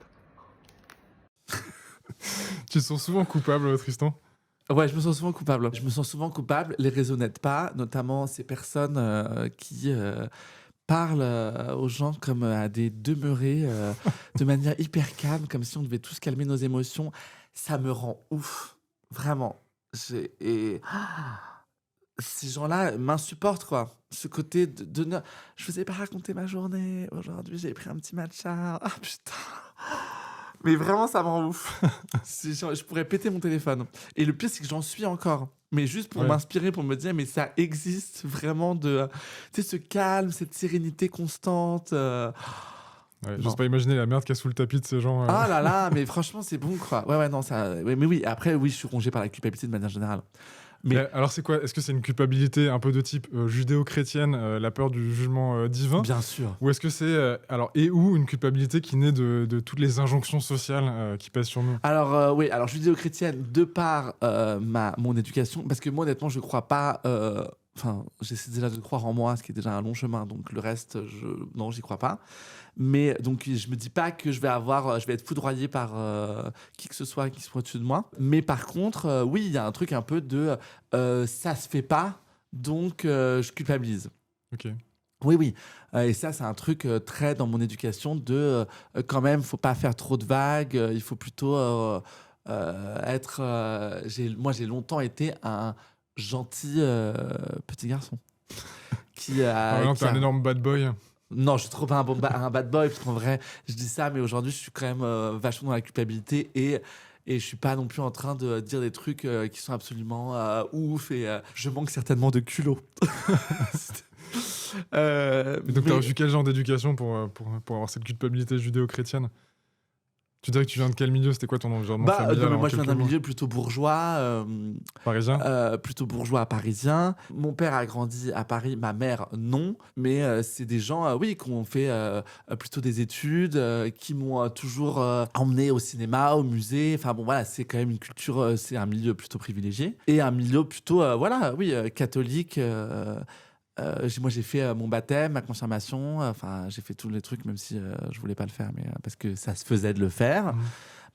Tu te sens souvent coupable, Tristan? Ouais, je me sens souvent coupable. Je me sens souvent coupable. Les réseaux n'aident pas, notamment ces personnes qui parlent aux gens comme à des demeurés de manière hyper calme, comme si on devait tous calmer nos émotions. Ça me rend ouf, vraiment. Ces gens-là m'insupportent, quoi. Ce côté de je vous ai pas raconté ma journée. Aujourd'hui, j'ai pris un petit matcha. Ah, putain. Mais vraiment, ça me rend ouf. Je pourrais péter mon téléphone. Et le pire, c'est que j'en suis encore. Mais juste pour m'inspirer, pour me dire, mais ça existe vraiment tu sais, ce calme, cette sérénité constante. Ouais, j'ose pas imaginer la merde qu'il y a sous le tapis de ces gens. Ah là là, mais franchement, c'est bon, quoi. Ouais, non, ça. Ouais, mais oui, après, oui, je suis rongé par la culpabilité de manière générale. Mais alors, c'est quoi? Est-ce que c'est une culpabilité un peu de type judéo-chrétienne, la peur du jugement divin? Bien sûr. Ou est-ce que c'est ou une culpabilité qui naît de toutes les injonctions sociales qui pèsent sur nous? Alors oui, alors judéo-chrétienne de par mon éducation, parce que moi honnêtement je crois pas. Enfin, j'essaie déjà de croire en moi, ce qui est déjà un long chemin. Donc le reste, non, j'y crois pas. Mais donc je me dis pas que je vais être foudroyé par qui que ce soit qui soit au-dessus de moi. Mais par contre, oui, il y a un truc un peu de ça se fait pas, donc je culpabilise. Ok. Oui. Et ça, c'est un truc très dans mon éducation de quand même, faut pas faire trop de vagues. Il faut plutôt être. Moi, j'ai longtemps été un gentil petit garçon qui t'es un énorme bad boy. Non, je suis trop pas un bad boy, parce qu'en vrai, je dis ça, mais aujourd'hui, je suis quand même vachement dans la culpabilité et je suis pas non plus en train de dire des trucs qui sont absolument ouf et je manque certainement de culot. Donc, t'as reçu quel genre d'éducation pour avoir cette culpabilité judéo-chrétienne? Tu dirais que tu viens de quel milieu? C'était quoi ton environnement familial? Moi, je viens d'un milieu plutôt bourgeois. Parisien? Plutôt bourgeois parisien. Mon père a grandi à Paris, ma mère, non. Mais c'est des gens, qui ont fait plutôt des études, qui m'ont toujours emmené au cinéma, au musée. Enfin bon, voilà, c'est quand même une culture, c'est un milieu plutôt privilégié. Et un milieu plutôt, catholique. Moi, j'ai fait mon baptême, ma confirmation. Enfin, j'ai fait tous les trucs, même si je voulais pas le faire, mais parce que ça se faisait de le faire.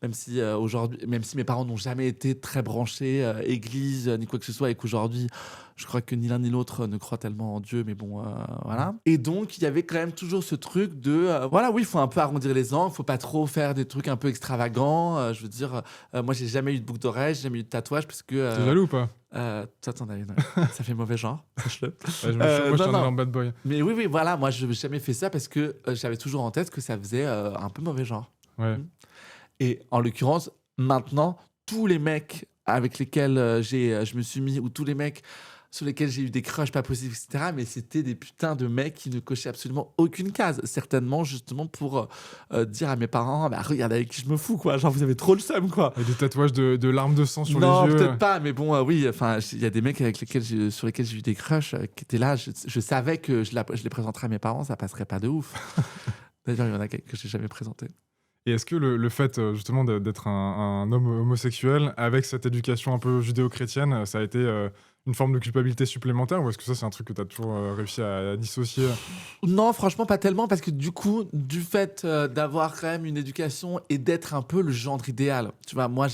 Même si aujourd'hui, même si mes parents n'ont jamais été très branchés église ni quoi que ce soit, et qu'aujourd'hui, je crois que ni l'un ni l'autre ne croient tellement en Dieu, mais bon, voilà. Et donc, il y avait quand même toujours ce truc de, il faut un peu arrondir les angles, faut pas trop faire des trucs un peu extravagants. Je veux dire, moi, j'ai jamais eu de boucle d'oreille, j'ai jamais eu de tatouage, parce que. T'es jaloux ou pas? Attends, ça fait mauvais genre, sache-le. Moi, je suis un énorme bad boy. Mais oui, voilà, moi, je n'ai jamais fait ça parce que j'avais toujours en tête que ça faisait un peu mauvais genre. Ouais. Et en l'occurrence, maintenant, tous les mecs avec lesquels je me suis mis, ou tous les mecs sur lesquels j'ai eu des crushs pas possibles, etc., mais c'était des putains de mecs qui ne cochaient absolument aucune case. Certainement, justement, pour dire à mes parents, regarde avec qui je me fous, quoi. Genre, vous avez trop le seum, quoi. Et des tatouages de larmes de sang sur les yeux. Non, peut-être pas, mais bon, oui, enfin, il y a des mecs sur lesquels j'ai eu des crushs qui étaient là. Je savais que je les présenterais à mes parents, ça passerait pas de ouf. D'ailleurs, il y en a que j'ai jamais présenté. Et est-ce que le fait justement d'être un homme homosexuel avec cette éducation un peu judéo-chrétienne, ça a été une forme de culpabilité supplémentaire, ou est-ce que ça, c'est un truc que tu as toujours réussi à dissocier? Non, franchement, pas tellement, parce que du coup, du fait d'avoir quand même une éducation et d'être un peu le genre idéal, tu vois, moi,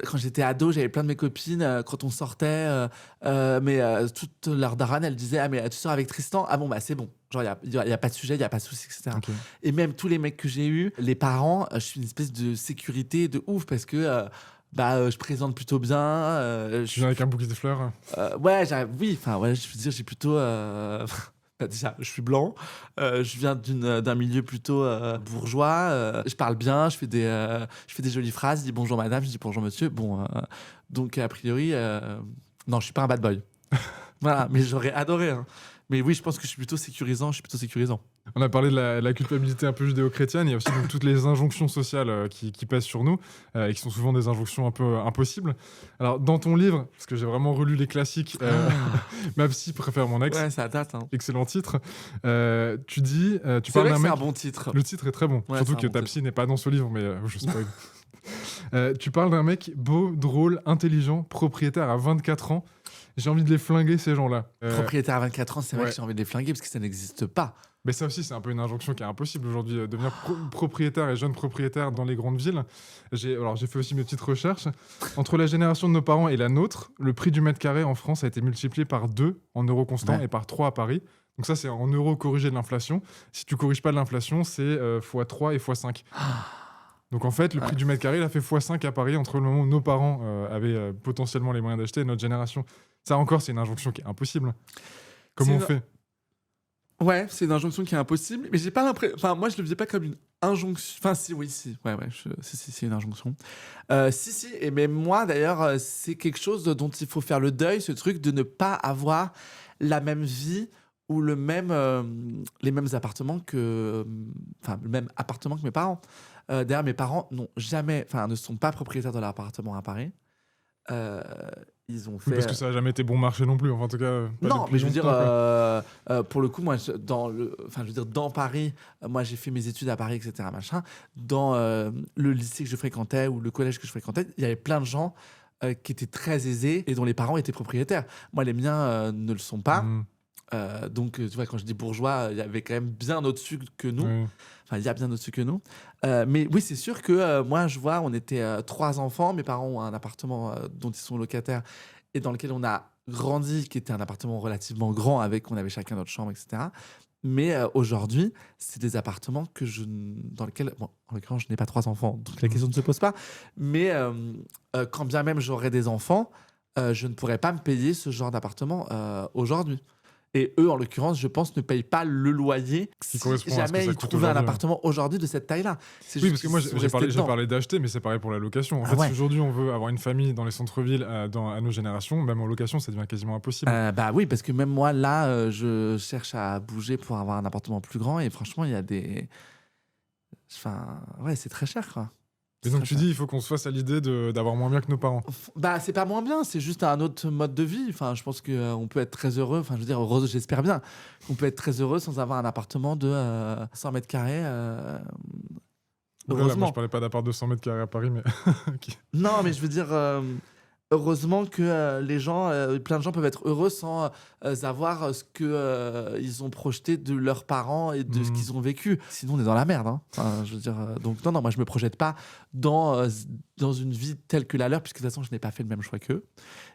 quand j'étais ado, j'avais plein de mes copines, quand on sortait, mais toute leur daronne, elle disait « Ah, mais tu sors avec Tristan? Ah bon, bah c'est bon. » Genre, il y a pas de sujet, il y a pas de souci, etc. Okay. Et même tous les mecs que j'ai eus, les parents, je suis une espèce de sécurité de ouf, parce que... je présente plutôt bien. Je viens avec un bouquet de fleurs. Ouais, oui, enfin, ouais, je veux dire, j'ai plutôt. Déjà, je suis blanc. Je viens d'un milieu plutôt bourgeois. Je parle bien. Je fais des jolies phrases. Je dis bonjour madame. Je dis bonjour monsieur. Bon, donc a priori, non, je suis pas un bad boy. Voilà, mais j'aurais adoré. Hein. Mais oui, je pense que je suis plutôt sécurisant. On a parlé de la culpabilité un peu judéo-chrétienne. Il y a aussi donc, toutes les injonctions sociales qui pèsent sur nous et qui sont souvent des injonctions un peu impossibles. Alors, dans ton livre, parce que j'ai vraiment relu les classiques, Ma psy préfère mon ex. Ouais, ça date. Hein. Excellent titre. Tu dis... tu c'est parles vrai d'un que mec... c'est un bon titre. Le titre est très bon. Ouais, surtout que ta psy n'est pas dans ce livre, mais je spoil. Tu parles d'un mec beau, drôle, intelligent, propriétaire à 24 ans. J'ai envie de les flinguer, ces gens-là. Propriétaire à 24 ans, c'est vrai que j'ai envie de les flinguer parce que ça n'existe pas. Mais ça aussi, c'est un peu une injonction qui est impossible aujourd'hui, devenir propriétaire et jeune propriétaire dans les grandes villes. J'ai fait aussi mes petites recherches. Entre la génération de nos parents et la nôtre, le prix du mètre carré en France a été multiplié par 2 en euros constants et par 3 à Paris. Donc ça, c'est en euros corrigés de l'inflation. Si tu corriges pas de l'inflation, c'est x3 et x5. Donc en fait, le prix du mètre carré, il a fait x5 à Paris entre le moment où nos parents avaient potentiellement les moyens d'acheter et notre génération. Ça encore, c'est une injonction qui est impossible. Comment on fait ? Ouais, c'est une injonction qui est impossible, mais j'ai pas l'impression... Enfin, moi, je le faisais pas comme une injonction... Enfin, si. Ouais, c'est une injonction. Si, et même moi, d'ailleurs, c'est quelque chose dont il faut faire le deuil, ce truc de ne pas avoir la même vie ou les mêmes appartements que... Enfin, le même appartement que mes parents. D'ailleurs, mes parents ne sont pas propriétaires de leur appartement à Paris. Ils ont fait... Parce que ça n'a jamais été bon marché non plus, enfin, en tout cas... Non, mais je veux dire, pour le coup, moi, dans Paris, moi, j'ai fait mes études à Paris, etc., machin. Dans le lycée que je fréquentais ou le collège que je fréquentais, il y avait plein de gens qui étaient très aisés et dont les parents étaient propriétaires. Moi, les miens ne le sont pas. Donc, tu vois, quand je dis bourgeois, il y avait quand même bien au-dessus que nous. Enfin, il y a bien au-dessus que nous. Mais oui, c'est sûr que moi, je vois, on était 3 enfants. Mes parents ont un appartement dont ils sont locataires et dans lequel on a grandi, qui était un appartement relativement grand on avait chacun notre chambre, etc. Mais aujourd'hui, c'est des appartements dans lesquels, bon, en l'occurrence, je n'ai pas 3 enfants, donc la question ne se pose pas. Mais quand bien même j'aurais des enfants, je ne pourrais pas me payer ce genre d'appartement aujourd'hui. Et eux, en l'occurrence, je pense, ne payent pas le loyer si jamais ils trouvaient un appartement aujourd'hui de cette taille-là. Oui, parce que moi, j'ai parlé d'acheter, mais c'est pareil pour la location. En fait, si aujourd'hui on veut avoir une famille dans les centres-villes à nos générations, même en location, ça devient quasiment impossible. Bah oui, parce que même moi, là, je cherche à bouger pour avoir un appartement plus grand. Et franchement, il y a des... Enfin, ouais, c'est très cher, quoi. Et donc tu dis, il faut qu'on se fasse à l'idée d'avoir moins bien que nos parents. Bah, c'est pas moins bien, c'est juste un autre mode de vie. Enfin, je pense qu'on peut être très heureux, enfin, je veux dire, heureux, j'espère bien, on peut être très heureux sans avoir un appartement de 100 mètres carrés. Heureusement. Là, moi, je parlais pas d'appart de 100 mètres carrés à Paris, mais... Okay. Non, mais je veux dire... heureusement que plein de gens peuvent être heureux sans avoir ce que ils ont projeté de leurs parents et de ce qu'ils ont vécu. Sinon, on est dans la merde. Hein. Enfin, je veux dire, donc non, moi je me projette pas dans une vie telle que la leur, puisque de toute façon, je n'ai pas fait le même choix qu'eux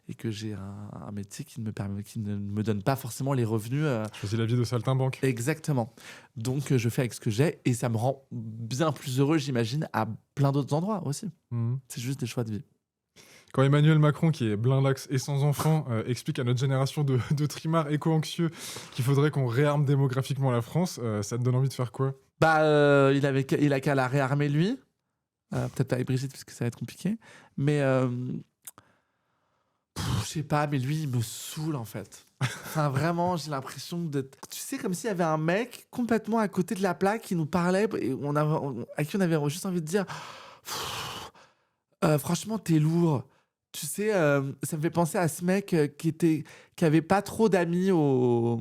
et que j'ai un métier qui ne me donne pas forcément les revenus. Je choisis la vie de saltimbanque. Exactement. Donc, je fais avec ce que j'ai et ça me rend bien plus heureux, j'imagine, à plein d'autres endroits aussi. C'est juste des choix de vie. Quand Emmanuel Macron, qui est blindax et sans enfants, explique à notre génération de trimards éco-anxieux qu'il faudrait qu'on réarme démographiquement la France, ça te donne envie de faire quoi ? Bah, il a qu'à la réarmer lui. Peut-être pas avec Brigitte, parce que ça va être compliqué. Mais, je sais pas, mais lui, il me saoule, en fait. Enfin, vraiment, j'ai l'impression d'être... Tu sais, comme s'il y avait un mec complètement à côté de la plaque qui nous parlait et à qui on avait juste envie de dire... franchement, t'es lourd. Tu sais, ça me fait penser à ce mec qui avait pas trop d'amis au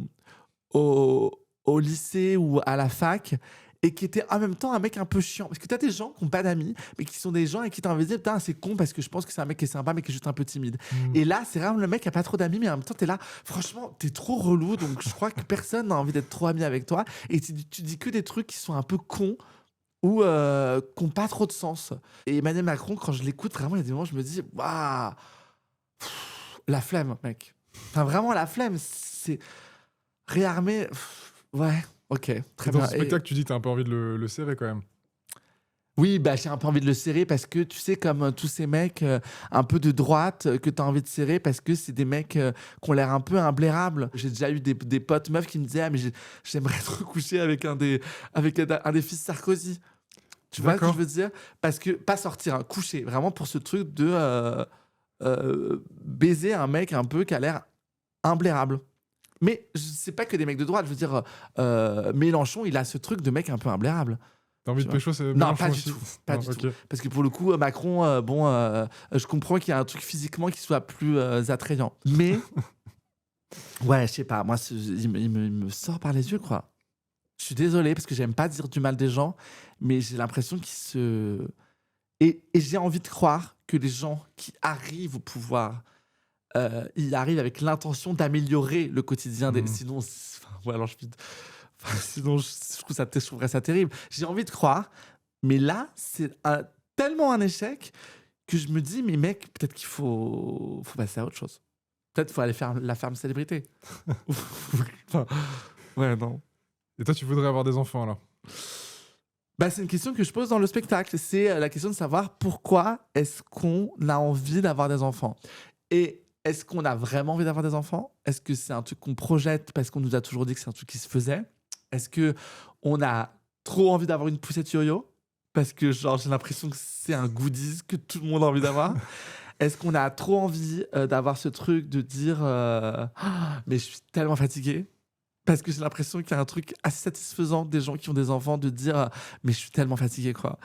lycée ou à la fac et qui était en même temps un mec un peu chiant. Parce que t'as des gens qui n'ont pas d'amis, mais qui sont des gens et qui t'ont envie de dire, putain, c'est con parce que je pense que c'est un mec qui est sympa, mais qui est juste un peu timide. Et là, c'est vraiment le mec qui a pas trop d'amis, mais en même temps, t'es là, franchement, t'es trop relou, donc je crois que personne n'a envie d'être trop ami avec toi. Et tu dis que des trucs qui sont un peu cons ou qui n'ont pas trop de sens. Et Emmanuel Macron, quand je l'écoute, vraiment, il y a des moments où je me dis, waouh, la flemme, mec. Enfin, vraiment, la flemme, c'est réarmer. Ouais, ok, très Dans bien. ce spectacle, tu dis que t'as un peu envie de le serrer quand même. Oui, bah, j'ai un peu envie de le serrer parce que tu sais, comme tous ces mecs un peu de droite que tu as envie de serrer parce que c'est des mecs qui ont l'air un peu imblairables. J'ai déjà eu des potes meufs qui me disaient, ah, mais j'aimerais trop coucher avec un des fils Sarkozy. Tu vois ce que je veux dire? Parce que, pas sortir, hein, coucher, vraiment pour ce truc de baiser un mec un peu qui a l'air imblairable. Mais c'est pas que des mecs de droite, je veux dire, Mélenchon, il a ce truc de mec un peu imblairable. T'as envie de pécho, c'est Non, Mélenchon pas du aussi tout. Pas Non, du ok. tout. Parce que pour le coup, Macron, je comprends qu'il y a un truc physiquement qui soit plus attrayant. Mais, ouais, je sais pas, moi, il me sort par les yeux, quoi. Je suis désolé parce que j'aime pas dire du mal des gens, mais j'ai l'impression qu'ils se. Et j'ai envie de croire que les gens qui arrivent au pouvoir, ils arrivent avec l'intention d'améliorer le quotidien des. Sinon, ouais, alors sinon, je trouverais ça terrible. J'ai envie de croire, mais là, c'est tellement un échec que je me dis, mais mec, peut-être qu'il faut passer à autre chose. Peut-être qu'il faut aller faire la ferme célébrité. Enfin, ouais, non. Et toi, tu voudrais avoir des enfants alors? Bah, c'est une question que je pose dans le spectacle. C'est la question de savoir pourquoi est-ce qu'on a envie d'avoir des enfants. Et est-ce qu'on a vraiment envie d'avoir des enfants? Est-ce que c'est un truc qu'on projette parce qu'on nous a toujours dit que c'est un truc qui se faisait? Est-ce qu'on a trop envie d'avoir une poussette yo-yo? Parce que genre, j'ai l'impression que c'est un goodies que tout le monde a envie d'avoir. Est-ce qu'on a trop envie d'avoir ce truc de dire mais je suis tellement fatigué? Parce que j'ai l'impression qu'il y a un truc assez satisfaisant des gens qui ont des enfants de dire mais je suis tellement fatigué, quoi.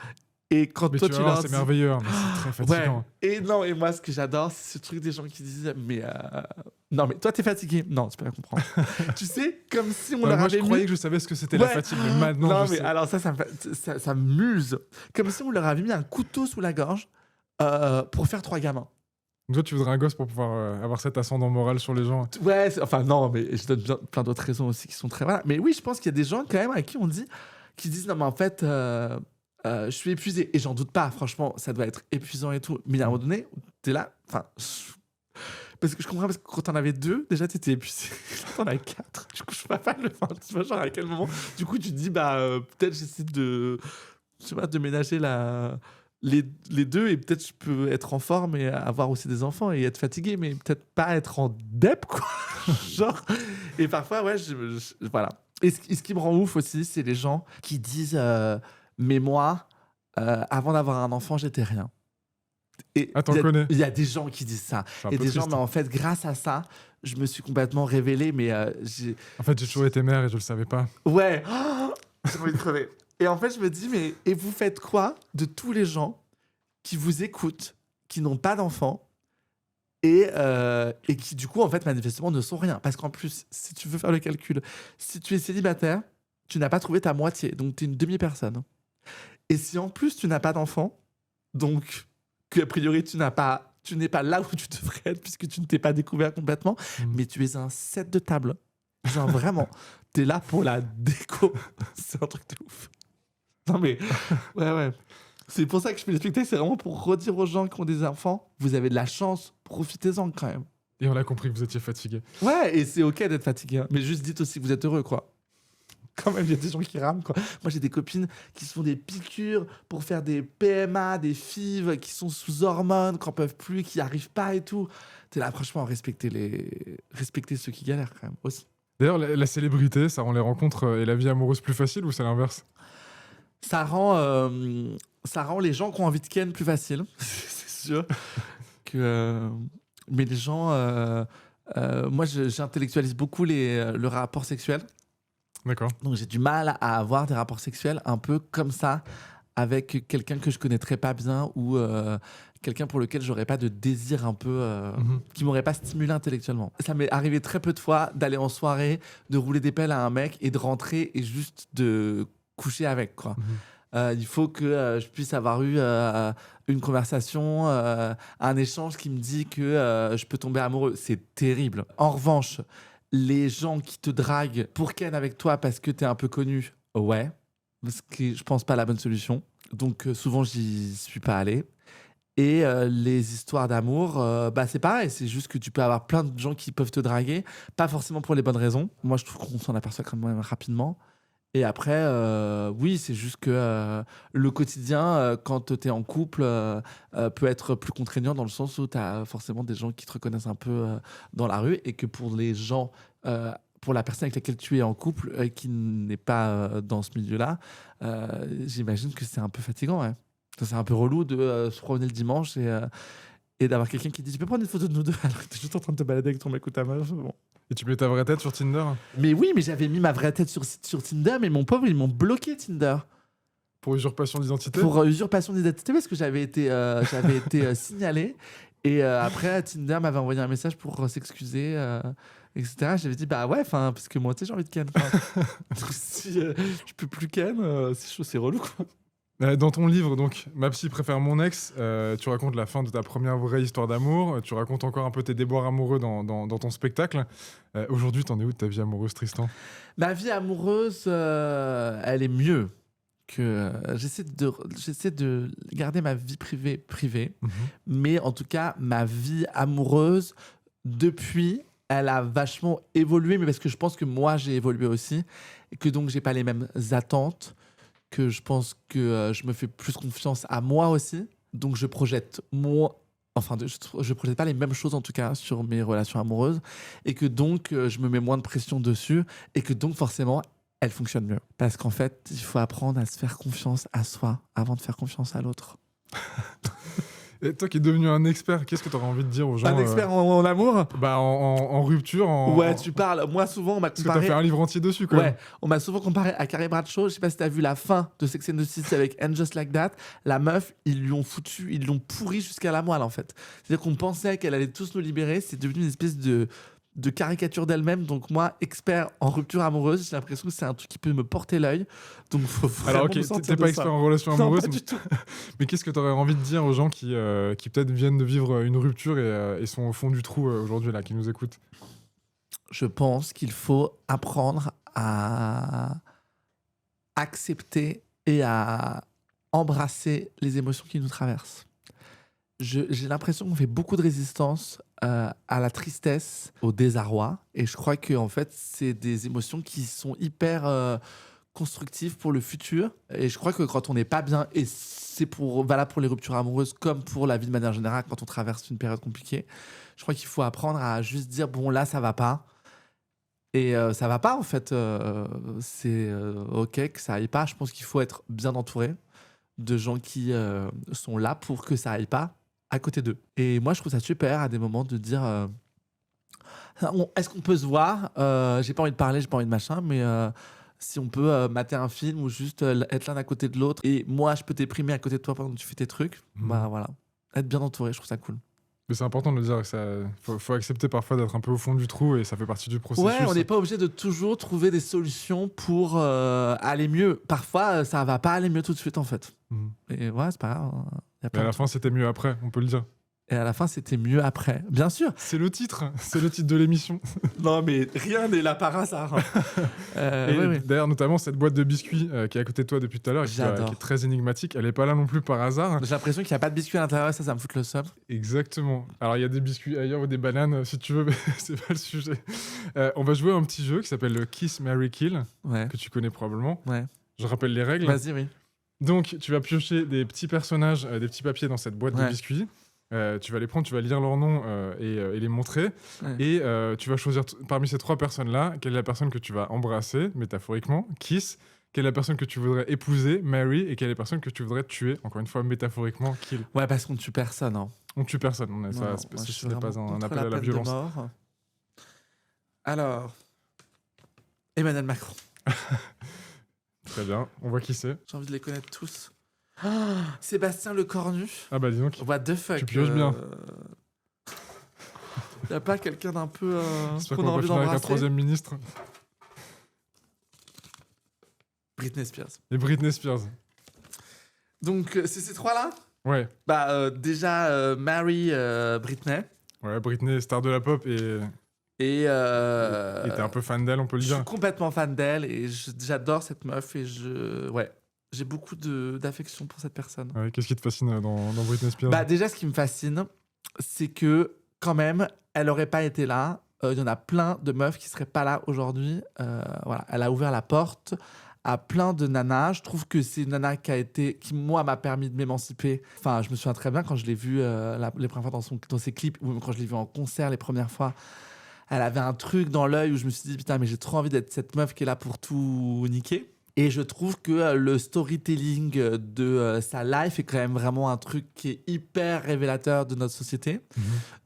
Et quand Mais toi, tu tu vas voir, leur c'est dis... merveilleux, hein, mais c'est très fatigant. Ouais. Et non, et moi, ce que j'adore, c'est ce truc des gens qui disent mais non, mais toi, t'es fatigué. Non, tu peux pas comprendre. Tu sais, comme si on leur moi, avait je croyais mis... que je savais ce que c'était la fatigue, mais maintenant, non, je mais sais. alors ça me muse. Comme si on leur avait mis un couteau sous la gorge pour faire 3 gamins. Toi, tu voudrais un gosse pour pouvoir avoir cet ascendant moral sur les gens. Ouais, enfin non, mais je donne plein d'autres raisons aussi qui sont très... Voilà. Mais oui, je pense qu'il y a des gens quand même à qui on dit... qui disent non, mais en fait... je suis épuisé et j'en doute pas, franchement, ça doit être épuisant et tout. Mais à un moment donné, t'es là, enfin, parce que je comprends, parce que quand t'en avais 2, déjà t'étais épuisé. T'en as 4, du coup je vois pas le fin. Tu vois, genre à quel moment, du coup tu te dis, peut-être j'essaie de, je sais pas, de ménager les deux et peut-être je peux être en forme et avoir aussi des enfants et être fatigué, mais peut-être pas être en dep, quoi. Genre, et parfois, ouais, voilà. Et ce qui me rend ouf aussi, c'est les gens qui disent. Mais moi, avant d'avoir un enfant, j'étais rien. Et t'en connais? Il y a des gens qui disent ça. C'est un Et peu des gens, triste. mais en fait, grâce à ça, je me suis complètement révélé. Mais En fait, j'ai toujours été mère et je le savais pas. ouais, j'ai envie de crever. Et en fait, je me dis, mais et vous faites quoi de tous les gens qui vous écoutent, qui n'ont pas d'enfants et qui, du coup, en fait, manifestement, ne sont rien. Parce qu'en plus, si tu veux faire le calcul, si tu es célibataire, tu n'as pas trouvé ta moitié. Donc, tu es une demi-personne. Et si en plus tu n'as pas d'enfant, donc qu'a priori tu n'es pas là où tu devrais être puisque tu ne t'es pas découvert complètement, mais tu es un set de table. Genre vraiment, t'es là pour la déco. C'est un truc de ouf. Non mais, ouais. C'est pour ça que je fais les spectacles, c'est vraiment pour redire aux gens qui ont des enfants, vous avez de la chance, profitez-en quand même. Et on a compris que vous étiez fatigué. Ouais, et c'est ok d'être fatigué, hein, mais juste dites aussi que vous êtes heureux, quoi. Quand même, il y a des gens qui rament, quoi. Moi, j'ai des copines qui se font des piqûres pour faire des PMA, des FIV, qui sont sous hormones, qui n'en peuvent plus, qui n'y arrivent pas et tout. T'es là, franchement, respecter ceux qui galèrent, quand même, aussi. D'ailleurs, la célébrité, ça rend les rencontres et la vie amoureuse plus facile ou c'est l'inverse? Ça rend les gens qui ont envie de ken plus facile, c'est sûr. Mais les gens... moi, j'intellectualise beaucoup le rapport sexuel. D'accord. Donc j'ai du mal à avoir des rapports sexuels un peu comme ça avec quelqu'un que je connaîtrais pas bien ou quelqu'un pour lequel j'aurais pas de désir un peu qui m'aurait pas stimulé intellectuellement. Ça m'est arrivé très peu de fois d'aller en soirée, de rouler des pelles à un mec et de rentrer et juste de coucher avec, quoi. Il faut que je puisse avoir eu une conversation, un échange qui me dit que je peux tomber amoureux. C'est terrible. En revanche, les gens qui te draguent pour ken avec toi parce que t'es un peu connu, ouais, parce que je pense pas la bonne solution. Donc souvent, j'y suis pas allé. Et les histoires d'amour, c'est pareil. C'est juste que tu peux avoir plein de gens qui peuvent te draguer, pas forcément pour les bonnes raisons. Moi, je trouve qu'on s'en aperçoit quand même rapidement. Et après, oui, c'est juste que le quotidien, quand tu es en couple, peut être plus contraignant dans le sens où tu as forcément des gens qui te reconnaissent un peu dans la rue et que pour les gens, pour la personne avec laquelle tu es en couple et qui n'est pas dans ce milieu-là, j'imagine que c'est un peu fatigant. Ouais. C'est un peu relou de se promener le dimanche et d'avoir quelqu'un qui dit « Tu peux prendre une photo de nous deux alors que tu es juste en train de te balader avec ton mec ou ta meuf ?» Bon. Et tu mets ta vraie tête sur Tinder? Mais oui, mais j'avais mis ma vraie tête sur Tinder, mais mon pauvre, ils m'ont bloqué Tinder. Pour usurpation d'identité? Pour usurpation d'identité, parce que j'avais été signalé. Et après, Tinder m'avait envoyé un message pour s'excuser, etc. J'avais dit, bah ouais, parce que moi, tu sais, j'ai envie de ken. Si je peux plus ken, c'est chaud, c'est relou, quoi. Dans ton livre, donc, Ma psy préfère mon ex, tu racontes la fin de ta première vraie histoire d'amour, tu racontes encore un peu tes déboires amoureux dans ton spectacle. Aujourd'hui, t'en es où de ta vie amoureuse, Tristan? Ma vie amoureuse, elle est mieux. J'essaie de garder ma vie privée, mais en tout cas, ma vie amoureuse, depuis, elle a vachement évolué, mais parce que je pense que moi, j'ai évolué aussi, et que donc, j'ai pas les mêmes attentes, que je pense que je me fais plus confiance à moi aussi. Donc, je projette moins... Enfin, je projette pas les mêmes choses, en tout cas, sur mes relations amoureuses. Et que donc, je me mets moins de pression dessus. Et que donc, forcément, elles fonctionnent mieux. Parce qu'en fait, il faut apprendre à se faire confiance à soi avant de faire confiance à l'autre. Et toi qui es devenu un expert, qu'est-ce que tu aurais envie de dire aux gens? Un expert en amour? En rupture, Ouais, tu parles. Moi, souvent, on m'a comparé... Parce que t'as fait un livre entier dessus, quand même. Ouais, on m'a souvent comparé à Carrie Bradshaw. Je sais pas si t'as vu la fin de Sex and the City avec And Just Like That. La meuf, ils l'ont pourri jusqu'à la moelle, en fait. C'est-à-dire qu'on pensait qu'elle allait tous nous libérer. C'est devenu une espèce de caricature d'elle-même. Donc moi, expert en rupture amoureuse, j'ai l'impression que c'est un truc qui peut me porter l'œil. Donc faut vraiment Alors ok, t'es pas expert en relation amoureuse, non, pas du tout. Mais qu'est-ce que t'aurais envie de dire aux gens qui peut-être viennent de vivre une rupture et sont au fond du trou aujourd'hui, là, qui nous écoutent? Je pense qu'il faut apprendre à accepter et à embrasser les émotions qui nous traversent. J'ai l'impression qu'on fait beaucoup de résistance à la tristesse, au désarroi. Et je crois que en fait, c'est des émotions qui sont hyper constructives pour le futur. Et je crois que quand on n'est pas bien, et c'est valable pour les ruptures amoureuses comme pour la vie de manière générale, quand on traverse une période compliquée, je crois qu'il faut apprendre à juste dire, bon là, ça va pas. Et ça va pas, en fait. C'est OK que ça aille pas. Je pense qu'il faut être bien entouré de gens qui sont là pour que ça aille pas à côté d'eux. Et moi, je trouve ça super à des moments de dire est-ce qu'on peut se voir? J'ai pas envie de parler, j'ai pas envie de machin, mais si on peut mater un film ou juste être l'un à côté de l'autre et moi, je peux déprimer à côté de toi pendant que tu fais tes trucs, bah voilà. Être bien entouré, je trouve ça cool. Mais c'est important de le dire, faut accepter parfois d'être un peu au fond du trou et ça fait partie du processus. Ouais, on n'est pas obligé de toujours trouver des solutions pour aller mieux. Parfois, ça va pas aller mieux tout de suite, en fait. Et ouais, c'est pas grave. Et à la fin, c'était mieux après, on peut le dire. Et à la fin, c'était mieux après. Bien sûr. C'est le titre de l'émission. Non, mais rien n'est là par hasard. Oui. D'ailleurs, notamment cette boîte de biscuits qui est à côté de toi depuis tout à l'heure, qui est très énigmatique. Elle n'est pas là non plus par hasard. J'ai l'impression qu'il n'y a pas de biscuits à l'intérieur, ça me fout le seum. Exactement. Alors, il y a des biscuits ailleurs ou des bananes, si tu veux, mais c'est pas le sujet. On va jouer à un petit jeu qui s'appelle le Kiss, Marry, Kill, que tu connais probablement. Ouais. Je rappelle les règles. Vas-y, oui. Donc, tu vas piocher des petits personnages, des petits papiers dans cette boîte de biscuits. Tu vas les prendre, tu vas lire leur nom et les montrer. Ouais. Et tu vas choisir parmi ces trois personnes-là, quelle est la personne que tu vas embrasser, métaphoriquement, kiss, quelle est la personne que tu voudrais épouser, marry, et quelle est la personne que tu voudrais tuer, encore une fois, métaphoriquement, kill. Ouais, parce qu'on tue personne. Hein. On tue personne, ce n'est pas un appel à la violence. Alors, Emmanuel Macron. Très bien, on voit qui c'est. J'ai envie de les connaître tous. Ah, Sébastien Lecornu. Ah bah dis donc. What the fuck. Tu pioches bien. Y a pas quelqu'un d'un peu qu'on a envie d'embrasser avec un troisième ministre. Britney Spears. Et Britney Spears. Donc, c'est ces trois-là. Ouais. Déjà, Mary, Britney. Ouais, Britney, star de la pop et t'es un peu fan d'elle, on peut le Je dire. suis complètement fan d'elle et j'adore cette meuf et j'ai beaucoup d'affection pour cette personne. Ouais, qu'est-ce qui te fascine dans Britney Spears? Déjà, ce qui me fascine, c'est que quand même, elle aurait pas été là. Il y en a plein de meufs qui seraient pas là aujourd'hui. Voilà, elle a ouvert la porte à plein de nanas. Je trouve que c'est une nana qui moi m'a permis de m'émanciper. Enfin, je me souviens très bien quand je l'ai vue les premières fois dans ses clips ou même quand je l'ai vue en concert les premières fois. Elle avait un truc dans l'œil où je me suis dit putain mais j'ai trop envie d'être cette meuf qui est là pour tout niquer. Et je trouve que le storytelling de sa life est quand même vraiment un truc qui est hyper révélateur de notre société,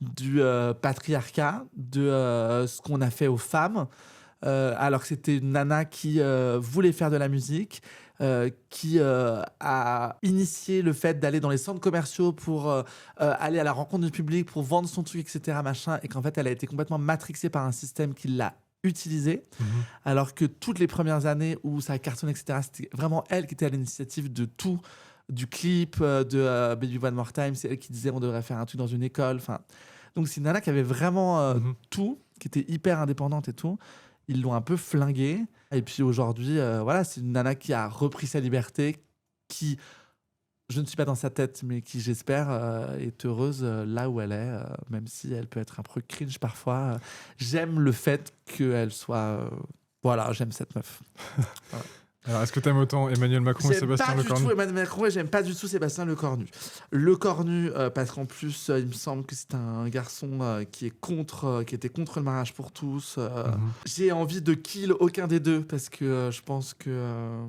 du patriarcat, de ce qu'on a fait aux femmes. Alors que c'était une nana qui voulait faire de la musique, qui a initié le fait d'aller dans les centres commerciaux pour aller à la rencontre du public, pour vendre son truc, etc. Machin, et qu'en fait, elle a été complètement matrixée par un système qui l'a utilisé, alors que toutes les premières années où ça a cartonné, etc., c'était vraiment elle qui était à l'initiative de tout, du clip, de Baby One More Time, c'est elle qui disait on devrait faire un truc dans une école. Donc c'est une nana qui avait vraiment tout, qui était hyper indépendante et tout. Ils l'ont un peu flinguée. Et puis aujourd'hui, c'est une nana qui a repris sa liberté, qui, je ne suis pas dans sa tête, mais qui, j'espère, est heureuse là où elle est, même si elle peut être un peu cringe parfois. J'aime le fait qu'elle soit... j'aime cette meuf. Voilà. Alors, est-ce que t'aimes autant Emmanuel Macron et Sébastien Lecornu? J'aime pas du tout Emmanuel Macron et j'aime pas du tout Sébastien Lecornu. Lecornu, parce qu'en plus, il me semble que c'est un garçon qui était contre le mariage pour tous. J'ai envie de kill aucun des deux parce que je pense que...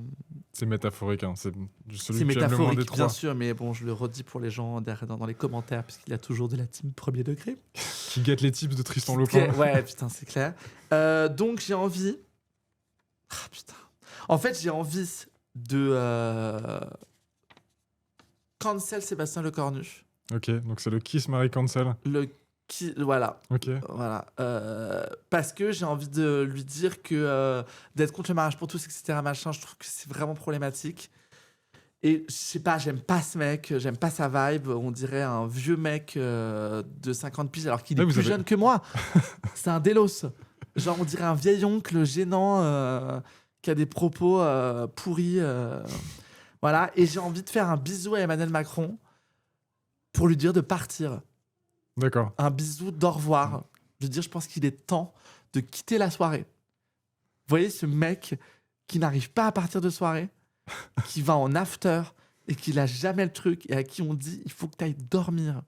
C'est métaphorique, hein. C'est celui c'est que j'aime le moins des métaphorique, trois. bien sûr, mais bon, je le redis pour les gens dans les commentaires, puisqu'il y a toujours de la team premier degré. Qui guette les tips de Tristan Lopin. Ouais, putain, c'est clair. Donc j'ai envie... Ah, putain. En fait, j'ai envie de cancel Sébastien Lecornu. Ok, donc c'est le Kiss Marie Cancel. Voilà. Ok. Voilà. Parce que j'ai envie de lui dire que d'être contre le mariage pour tous, etc., machin, je trouve que c'est vraiment problématique. Et je sais pas, j'aime pas ce mec, j'aime pas sa vibe. On dirait un vieux mec de 50 piges alors qu'il est plus jeune que moi. C'est un délos. Genre, on dirait un vieil oncle gênant qui a des propos pourris. Voilà. Et j'ai envie de faire un bisou à Emmanuel Macron pour lui dire de partir. D'accord. Un bisou d'au revoir. Je veux dire, je pense qu'il est temps de quitter la soirée. Vous voyez ce mec qui n'arrive pas à partir de soirée, qui va en after et qui n'a jamais le truc et à qui on dit il faut que tu ailles dormir.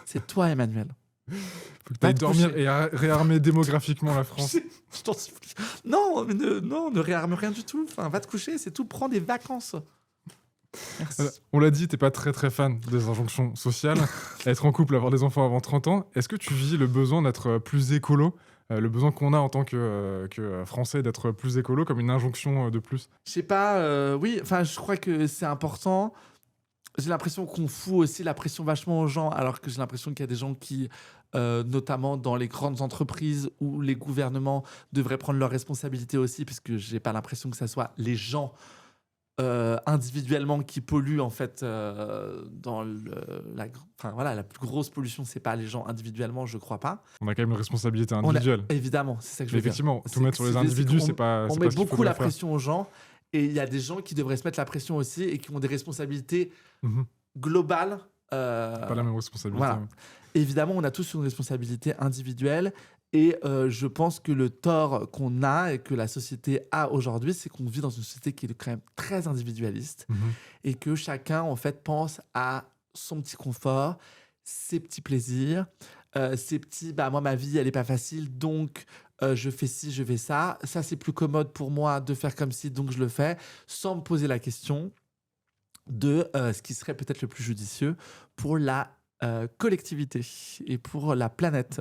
C'est toi, Emmanuel. Faut que tu ailles dormir et réarmer démographiquement la France. Je t'en supplie. Non, mais ne réarme rien du tout. Enfin, va te coucher, c'est tout. Prends des vacances. Merci. On l'a dit, t'es pas très très fan des injonctions sociales. Être en couple, avoir des enfants avant 30 ans. Est-ce que tu vis le besoin d'être plus écolo, le besoin qu'on a en tant que Français d'être plus écolo comme une injonction de plus? Je sais pas, oui, enfin, je crois que c'est important. J'ai l'impression qu'on fout aussi la pression vachement aux gens, alors que j'ai l'impression qu'il y a des gens qui, notamment dans les grandes entreprises où les gouvernements devraient prendre leurs responsabilités aussi, puisque j'ai pas l'impression que ça soit les gens individuellement qui polluent en fait dans la plus grosse pollution, c'est pas les gens individuellement, je crois pas. On a quand même une responsabilité individuelle. Évidemment, c'est ça que je veux dire. Effectivement, tout mettre sur les individus, c'est pas. On met beaucoup la pression aux gens. Et il y a des gens qui devraient se mettre la pression aussi et qui ont des responsabilités globales. Pas la même responsabilité. Voilà. Évidemment, on a tous une responsabilité individuelle. Et je pense que le tort qu'on a et que la société a aujourd'hui, c'est qu'on vit dans une société qui est quand même très individualiste et que chacun, en fait, pense à son petit confort, ses petits plaisirs, ses petits... moi, ma vie, elle n'est pas facile, donc... je fais ci, je fais ça. Ça, c'est plus commode pour moi de faire comme ci, donc je le fais, sans me poser la question de ce qui serait peut-être le plus judicieux pour la collectivité et pour la planète.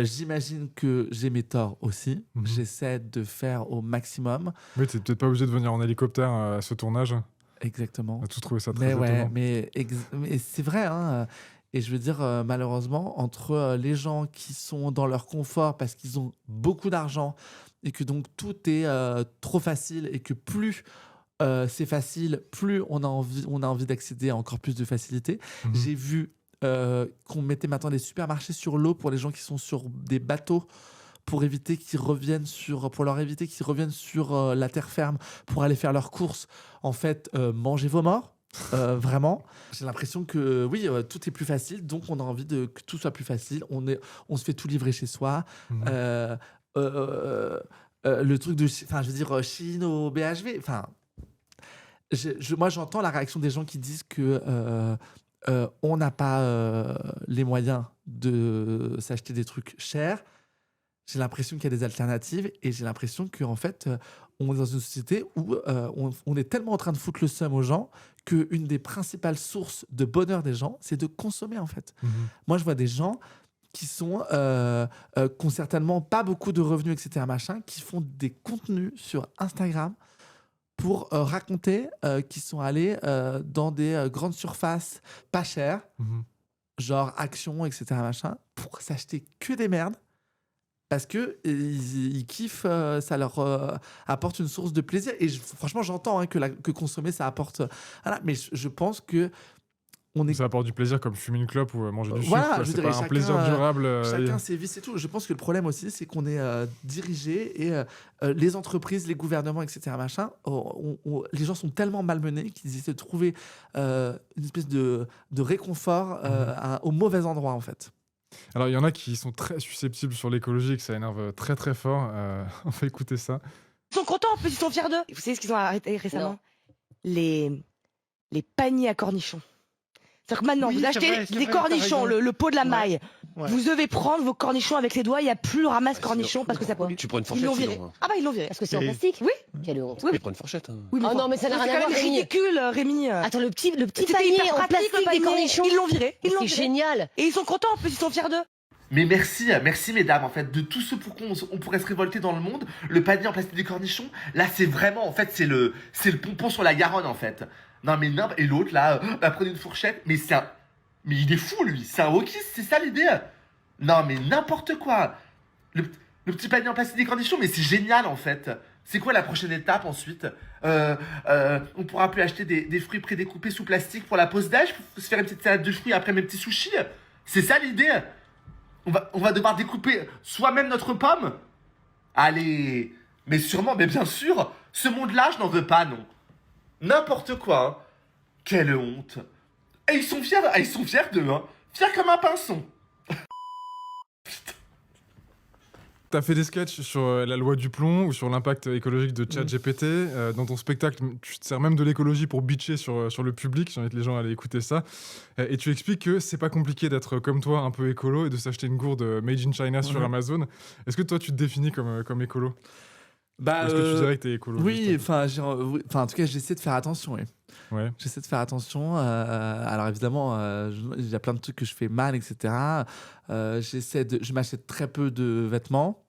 J'imagine que j'ai mes torts aussi. J'essaie de faire au maximum. Oui, tu n'es peut-être pas obligé de venir en hélicoptère à ce tournage. Exactement. On a tous trouvé ça très étonnant. Mais c'est vrai, hein. Et je veux dire, malheureusement, entre les gens qui sont dans leur confort parce qu'ils ont beaucoup d'argent et que donc tout est trop facile et que plus c'est facile, plus on a envie d'accéder à encore plus de facilité. J'ai vu qu'on mettait maintenant des supermarchés sur l'eau pour les gens qui sont sur des bateaux pour leur éviter qu'ils reviennent sur la terre ferme pour aller faire leurs courses. En fait, mangez vos morts. Vraiment, j'ai l'impression que oui, tout est plus facile, donc on a envie que tout soit plus facile. On se fait tout livrer chez soi. Le truc de, je veux dire, Chine au BHV. Enfin, moi j'entends la réaction des gens qui disent que on n'a pas les moyens de s'acheter des trucs chers. J'ai l'impression qu'il y a des alternatives et j'ai l'impression qu'en fait, on est dans une société où on est tellement en train de foutre le seum aux gens qu'une des principales sources de bonheur des gens, c'est de consommer en fait. Moi, je vois des gens qui sont qui ont certainement pas beaucoup de revenus, etc., qui font des contenus sur Instagram pour raconter qu'ils sont allés dans des grandes surfaces pas chères, genre Action, etc., pour s'acheter que des merdes. Parce qu'ils kiffent, ça leur apporte une source de plaisir. Et franchement, j'entends que consommer, ça apporte... Voilà, mais je pense que... Ça apporte du plaisir comme fumer une clope ou manger du sucre. Voilà, C'est pas un plaisir durable. Chacun ses vices et tout. Je pense que le problème aussi, c'est qu'on est dirigé et les entreprises, les gouvernements, etc., les gens sont tellement malmenés qu'ils essaient de trouver une espèce de réconfort au mauvais endroit, en fait. Alors, il y en a qui sont très susceptibles sur l'écologie et que ça énerve très très fort. On va écouter ça. Ils sont contents, en plus, ils sont fiers d'eux. Vous savez ce qu'ils ont arrêté récemment ? Les paniers à cornichons. C'est-à-dire que maintenant, vous achetez des cornichons, le pot de la maille. Ouais. Vous devez prendre vos cornichons avec les doigts. Il n'y a plus le ramasse cornichons parce que ça pollue. Tu prends une fourchette. Ils l'ont viré. Ah bah ils l'ont viré. Parce que c'est en plastique. Oui. Quelle honte. Oui. Tu prends une fourchette. Oui, mais non, mais ça n'a rien à voir. C'est ridicule, Rémi. Attends, le petit panier en plastique des cornichons. Ils l'ont viré. C'est génial. Et ils sont contents, en plus, ils sont fiers d'eux. Mais merci mesdames, en fait, de tout ce pour quoi on pourrait se révolter dans le monde. Le panier en plastique des cornichons, là c'est vraiment, en fait, c'est le pompon sur la Garonne, en fait. Non mais non, et l'autre là, prenez une fourchette, mais il est fou lui, c'est un wokiste, c'est ça l'idée. Non mais n'importe quoi. Le petit panier en plastique des cornichons, mais c'est génial en fait. C'est quoi la prochaine étape ensuite? On pourra plus acheter des fruits prédécoupés sous plastique pour la pause d'âge, pour se faire une petite salade de fruits après mes petits sushis. C'est ça l'idée. On va devoir découper soi-même notre pomme. Allez, mais sûrement, mais bien sûr, ce monde-là, je n'en veux pas, non. N'importe quoi, hein. Quelle honte. Et ils sont fiers d'eux, hein. Fiers comme un pinson. T'as fait des sketchs sur la loi du plomb ou sur l'impact écologique de ChatGPT. Dans ton spectacle, tu te sers même de l'écologie pour bitcher sur le public. J'invite les gens à aller écouter ça. Et tu expliques que c'est pas compliqué d'être comme toi, un peu écolo, et de s'acheter une gourde made in China sur Amazon. Est-ce que toi, tu te définis comme écolo? Est-ce que tu dirais que t'es écolo? Oui, en tout cas, j'essaie de faire attention. Oui. Ouais. J'essaie de faire attention. Alors évidemment, il y a plein de trucs que je fais mal, etc. Je m'achète très peu de vêtements.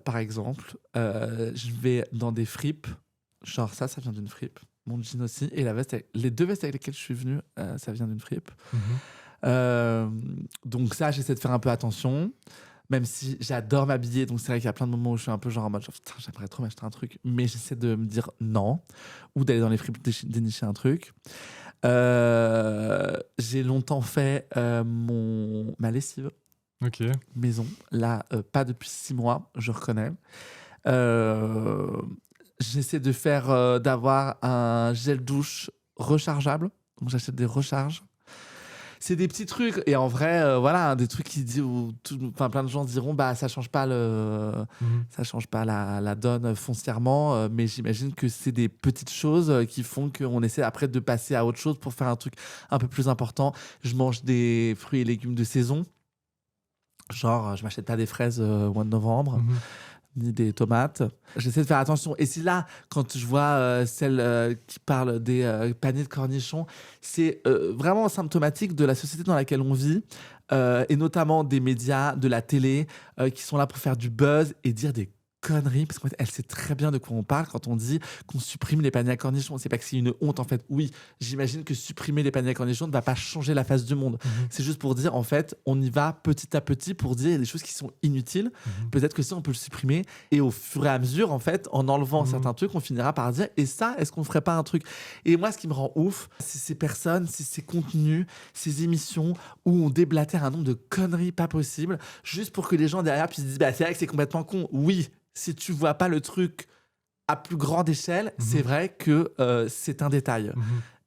Par exemple, je vais dans des fripes. Genre ça vient d'une fripe. Mon jean aussi. Et les deux vestes avec lesquelles je suis venu, ça vient d'une fripe. Donc ça, j'essaie de faire un peu attention. Même si j'adore m'habiller, donc c'est vrai qu'il y a plein de moments où je suis un peu genre en mode putain, j'aimerais trop m'acheter un truc, mais j'essaie de me dire non, ou d'aller dans les fripes dénicher un truc. J'ai longtemps fait ma lessive maison, là, pas depuis 6 mois, je reconnais. J'essaie d'avoir un gel douche rechargeable, donc j'achète des recharges. C'est des petits trucs, et en vrai, voilà, des trucs plein de gens diront, ça change pas la donne foncièrement, mais j'imagine que c'est des petites choses qui font qu'on essaie après de passer à autre chose pour faire un truc un peu plus important. Je mange des fruits et légumes de saison, genre je m'achète pas des fraises au mois de novembre. Ni des tomates. J'essaie de faire attention. Et c'est là, quand je vois celle qui parle des paniers de cornichons, c'est vraiment symptomatique de la société dans laquelle on vit, et notamment des médias, de la télé, qui sont là pour faire du buzz et dire des connerie, parce qu'en fait, elle sait très bien de quoi on parle quand on dit qu'on supprime les paniers à cornichons. C'est pas que c'est une honte, en fait. Oui, j'imagine que supprimer les paniers à cornichons ne va pas changer la face du monde. C'est juste pour dire, en fait, on y va petit à petit pour dire il y a des choses qui sont inutiles. Peut-être que ça, on peut le supprimer. Et au fur et à mesure, en fait, en enlevant certains trucs, on finira par dire et ça, est-ce qu'on ferait pas un truc? Et moi, ce qui me rend ouf, c'est ces personnes, c'est ces contenus, ces émissions où on déblatère un nombre de conneries pas possibles, juste pour que les gens derrière puissent dire c'est vrai que c'est complètement con. Oui, si tu vois pas le truc à plus grande échelle, c'est vrai que c'est un détail.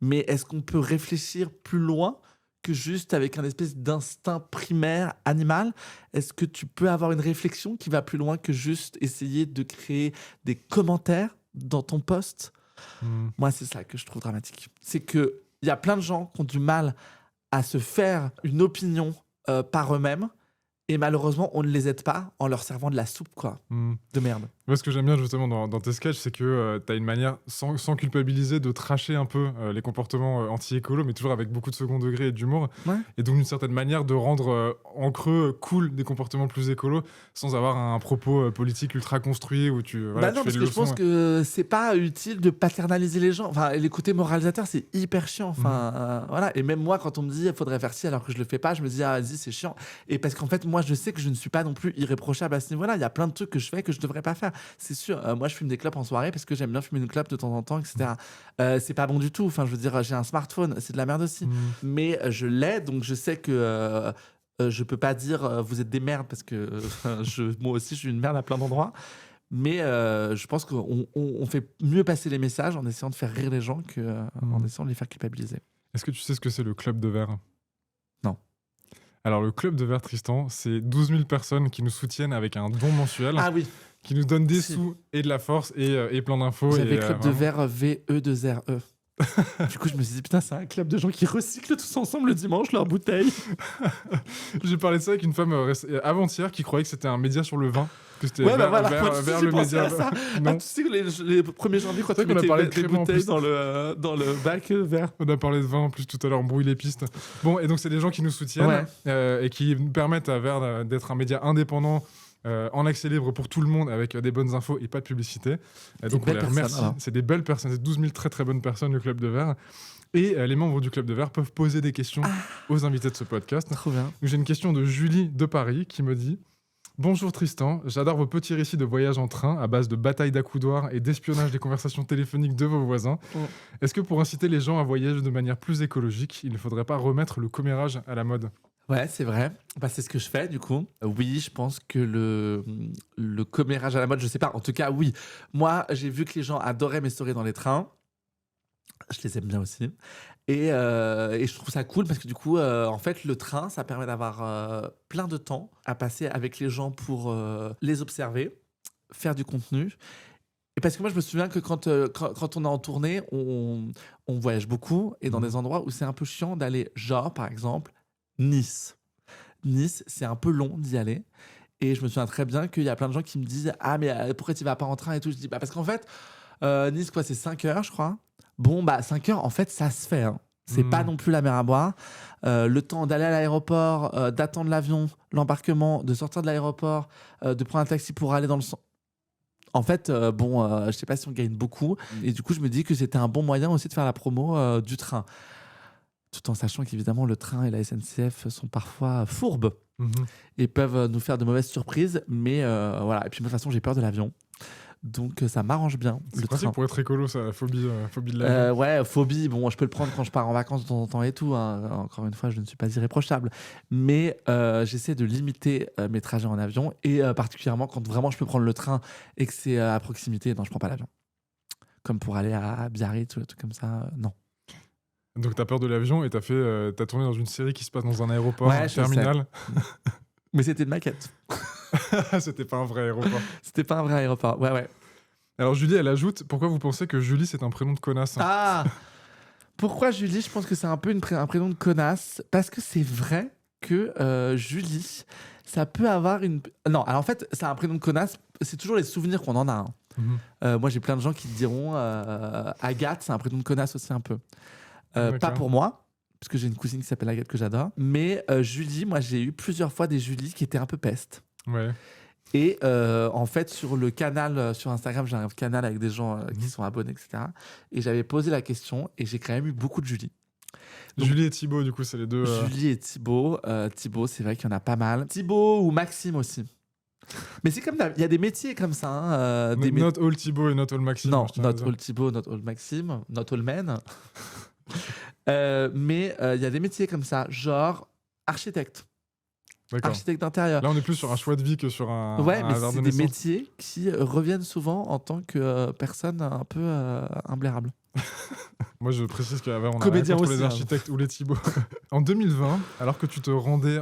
Mais est-ce qu'on peut réfléchir plus loin que juste avec un espèce d'instinct primaire animal? Est-ce que tu peux avoir une réflexion qui va plus loin que juste essayer de créer des commentaires dans ton post? Moi, c'est ça que je trouve dramatique. C'est qu'il y a plein de gens qui ont du mal à se faire une opinion par eux-mêmes. Et malheureusement, on ne les aide pas en leur servant de la soupe, quoi. De merde. Moi, ce que j'aime bien justement dans tes sketchs, c'est que tu as une manière, sans culpabiliser, de tracher un peu les comportements anti-écolo, mais toujours avec beaucoup de second degré et d'humour. Ouais. Et donc, d'une certaine manière, de rendre en creux cool des comportements plus écolos, sans avoir un propos politique ultra construit où tu. Voilà, Non, tu fais parce que je pense que c'est pas utile de paternaliser les gens. Enfin, les côtés moralisateurs, c'est hyper chiant. Enfin, voilà. Et même moi, quand on me dit il faudrait faire ci alors que je le fais pas, je me dis ah, vas-y, c'est chiant. Et parce qu'en fait, moi, je sais que je ne suis pas non plus irréprochable à ce niveau-là. Il y a plein de trucs que je fais que je devrais pas faire. C'est sûr. Moi, je fume des clopes en soirée parce que j'aime bien fumer une clope de temps en temps, etc. C'est pas bon du tout. Enfin, je veux dire, j'ai un smartphone, c'est de la merde aussi. Mais je l'ai, donc je sais que je peux pas dire vous êtes des merdes parce que moi aussi, je suis une merde à plein d'endroits. Mais je pense qu'on fait mieux passer les messages en essayant de faire rire les gens qu'en essayant de les faire culpabiliser. Est-ce que tu sais ce que c'est le club de verre? Non. Alors, le club de verre, Tristan, c'est 12 000 personnes qui nous soutiennent avec un don mensuel. Ah oui. Qui nous donnent des sous et de la force et plein d'infos. J'avais club de verre VE2RE. Du coup, je me suis dit, putain, c'est un club de gens qui recyclent tous ensemble le dimanche leurs bouteilles. J'ai parlé de ça avec une femme avant-hier qui croyait que c'était un média sur le vin. Que c'était ouais, bah voilà, vers le média. Ça. Non. Ah, tu sais que les 1er janvier, quand tu mettais des bouteilles dans le bac vert. On a parlé de vin en plus tout à l'heure, on brouille les pistes. Bon, et donc c'est des gens qui nous soutiennent et qui permettent à Vert d'être un média indépendant. En accès libre pour tout le monde avec des bonnes infos et pas de publicité. Donc on les remercie. C'est des belles personnes, c'est 12 000 très très bonnes personnes, le Club de Verre. Et les membres du Club de Verre peuvent poser des questions aux invités de ce podcast. Trop bien. J'ai une question de Julie de Paris qui me dit: bonjour Tristan, j'adore vos petits récits de voyage en train à base de batailles d'accoudoirs et d'espionnage des conversations téléphoniques de vos voisins. Est-ce que pour inciter les gens à voyager de manière plus écologique, il ne faudrait pas remettre le commérage à la mode? Ouais, c'est vrai. Bah, c'est ce que je fais, du coup. Oui, je pense que le commérage à la mode, je sais pas. En tout cas, oui. Moi, j'ai vu que les gens adoraient mes stories dans les trains. Je les aime bien aussi. Et je trouve ça cool parce que du coup, en fait, le train, ça permet d'avoir plein de temps à passer avec les gens pour les observer, faire du contenu. Et parce que moi, je me souviens que quand on est en tournée, on voyage beaucoup et dans des endroits où c'est un peu chiant d'aller, genre, par exemple, Nice. Nice, c'est un peu long d'y aller. Et je me souviens très bien qu'il y a plein de gens qui me disent « Ah, mais pourquoi tu vas pas en train ?» et tout. Je dis « Bah, parce qu'en fait, Nice, quoi, c'est 5 heures, je crois. » Bon, bah, 5 heures, en fait, ça se fait. Hein. C'est pas non plus la mer à boire. Le temps d'aller à l'aéroport, d'attendre l'avion, l'embarquement, de sortir de l'aéroport, de prendre un taxi pour aller dans le centre. En fait, je sais pas si on gagne beaucoup. Et du coup, je me dis que c'était un bon moyen aussi de faire la promo du train. Tout en sachant qu'évidemment, le train et la SNCF sont parfois fourbes et peuvent nous faire de mauvaises surprises. Mais voilà. Et puis, de toute façon, j'ai peur de l'avion. Donc, ça m'arrange bien. C'est le pratique train. pour être écolo, ça, la phobie de l'avion. Ouais, phobie. Bon, je peux le prendre quand je pars en vacances de temps en temps et tout. Hein. Encore une fois, je ne suis pas irréprochable. Mais j'essaie de limiter mes trajets en avion. Et particulièrement quand vraiment je peux prendre le train et que c'est à proximité, non, je prends pas l'avion. Comme pour aller à Biarritz ou des trucs comme ça, non. Donc t'as peur de l'avion et t'as tourné dans une série qui se passe dans un aéroport, un terminal. Mais c'était une maquette. C'était pas un vrai aéroport. C'était pas un vrai aéroport, ouais. Alors Julie, elle ajoute, pourquoi vous pensez que Julie c'est un prénom de connasse? Ah, pourquoi Julie? Je pense que c'est un peu un prénom de connasse. Parce que c'est vrai que Julie, ça peut avoir une... Non, alors en fait, c'est un prénom de connasse, c'est toujours les souvenirs qu'on en a. Hein. Moi, j'ai plein de gens qui te diront Agathe, c'est un prénom de connasse aussi un peu. Pas pour moi, parce que j'ai une cousine qui s'appelle Agathe que j'adore. Mais Julie, moi j'ai eu plusieurs fois des Julie qui étaient un peu pestes. Ouais. Et en fait, sur le canal, sur Instagram, j'ai un canal avec des gens qui sont abonnés, etc. Et j'avais posé la question et j'ai quand même eu beaucoup de Julie. Donc, Julie et Thibaut, du coup, c'est les deux. Julie et Thibaut. Thibaut, c'est vrai qu'il y en a pas mal. Thibaut ou Maxime aussi. Mais c'est comme il y a des métiers comme ça. Hein, not all Thibaut et not all Maxime. Non, not all Thibaut, not all Maxime, not all men. Mais il y a des métiers comme ça, genre architecte. D'accord. Architecte d'intérieur. Là, on est plus sur un choix de vie que sur un. Ouais, mais hasard c'est de des naissance. métiers qui reviennent souvent en tant que personne un peu imblairable. Moi, je précise qu'à on a Comédien rien contre aussi, les architectes ou les Thibaut. En 2020, alors que tu te rendais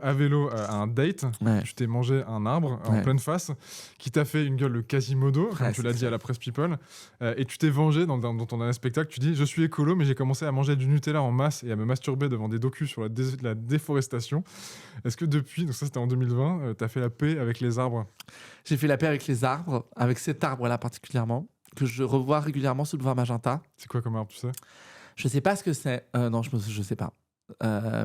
à vélo à un date, tu t'es mangé un arbre en pleine face qui t'a fait une gueule de Quasimodo, comme tu l'as dit à la Presse People, et tu t'es vengé dans ton dernier spectacle. Tu dis « Je suis écolo, mais j'ai commencé à manger du Nutella en masse et à me masturber devant des docus sur la déforestation. » Est-ce que depuis, donc ça c'était en 2020, t'as fait la paix avec les arbres? J'ai fait la paix avec les arbres, avec cet arbre-là particulièrement, que je revois régulièrement sous le bois magenta. C'est quoi comme arbre, tu sais? Je sais pas ce que c'est. Non, je sais pas.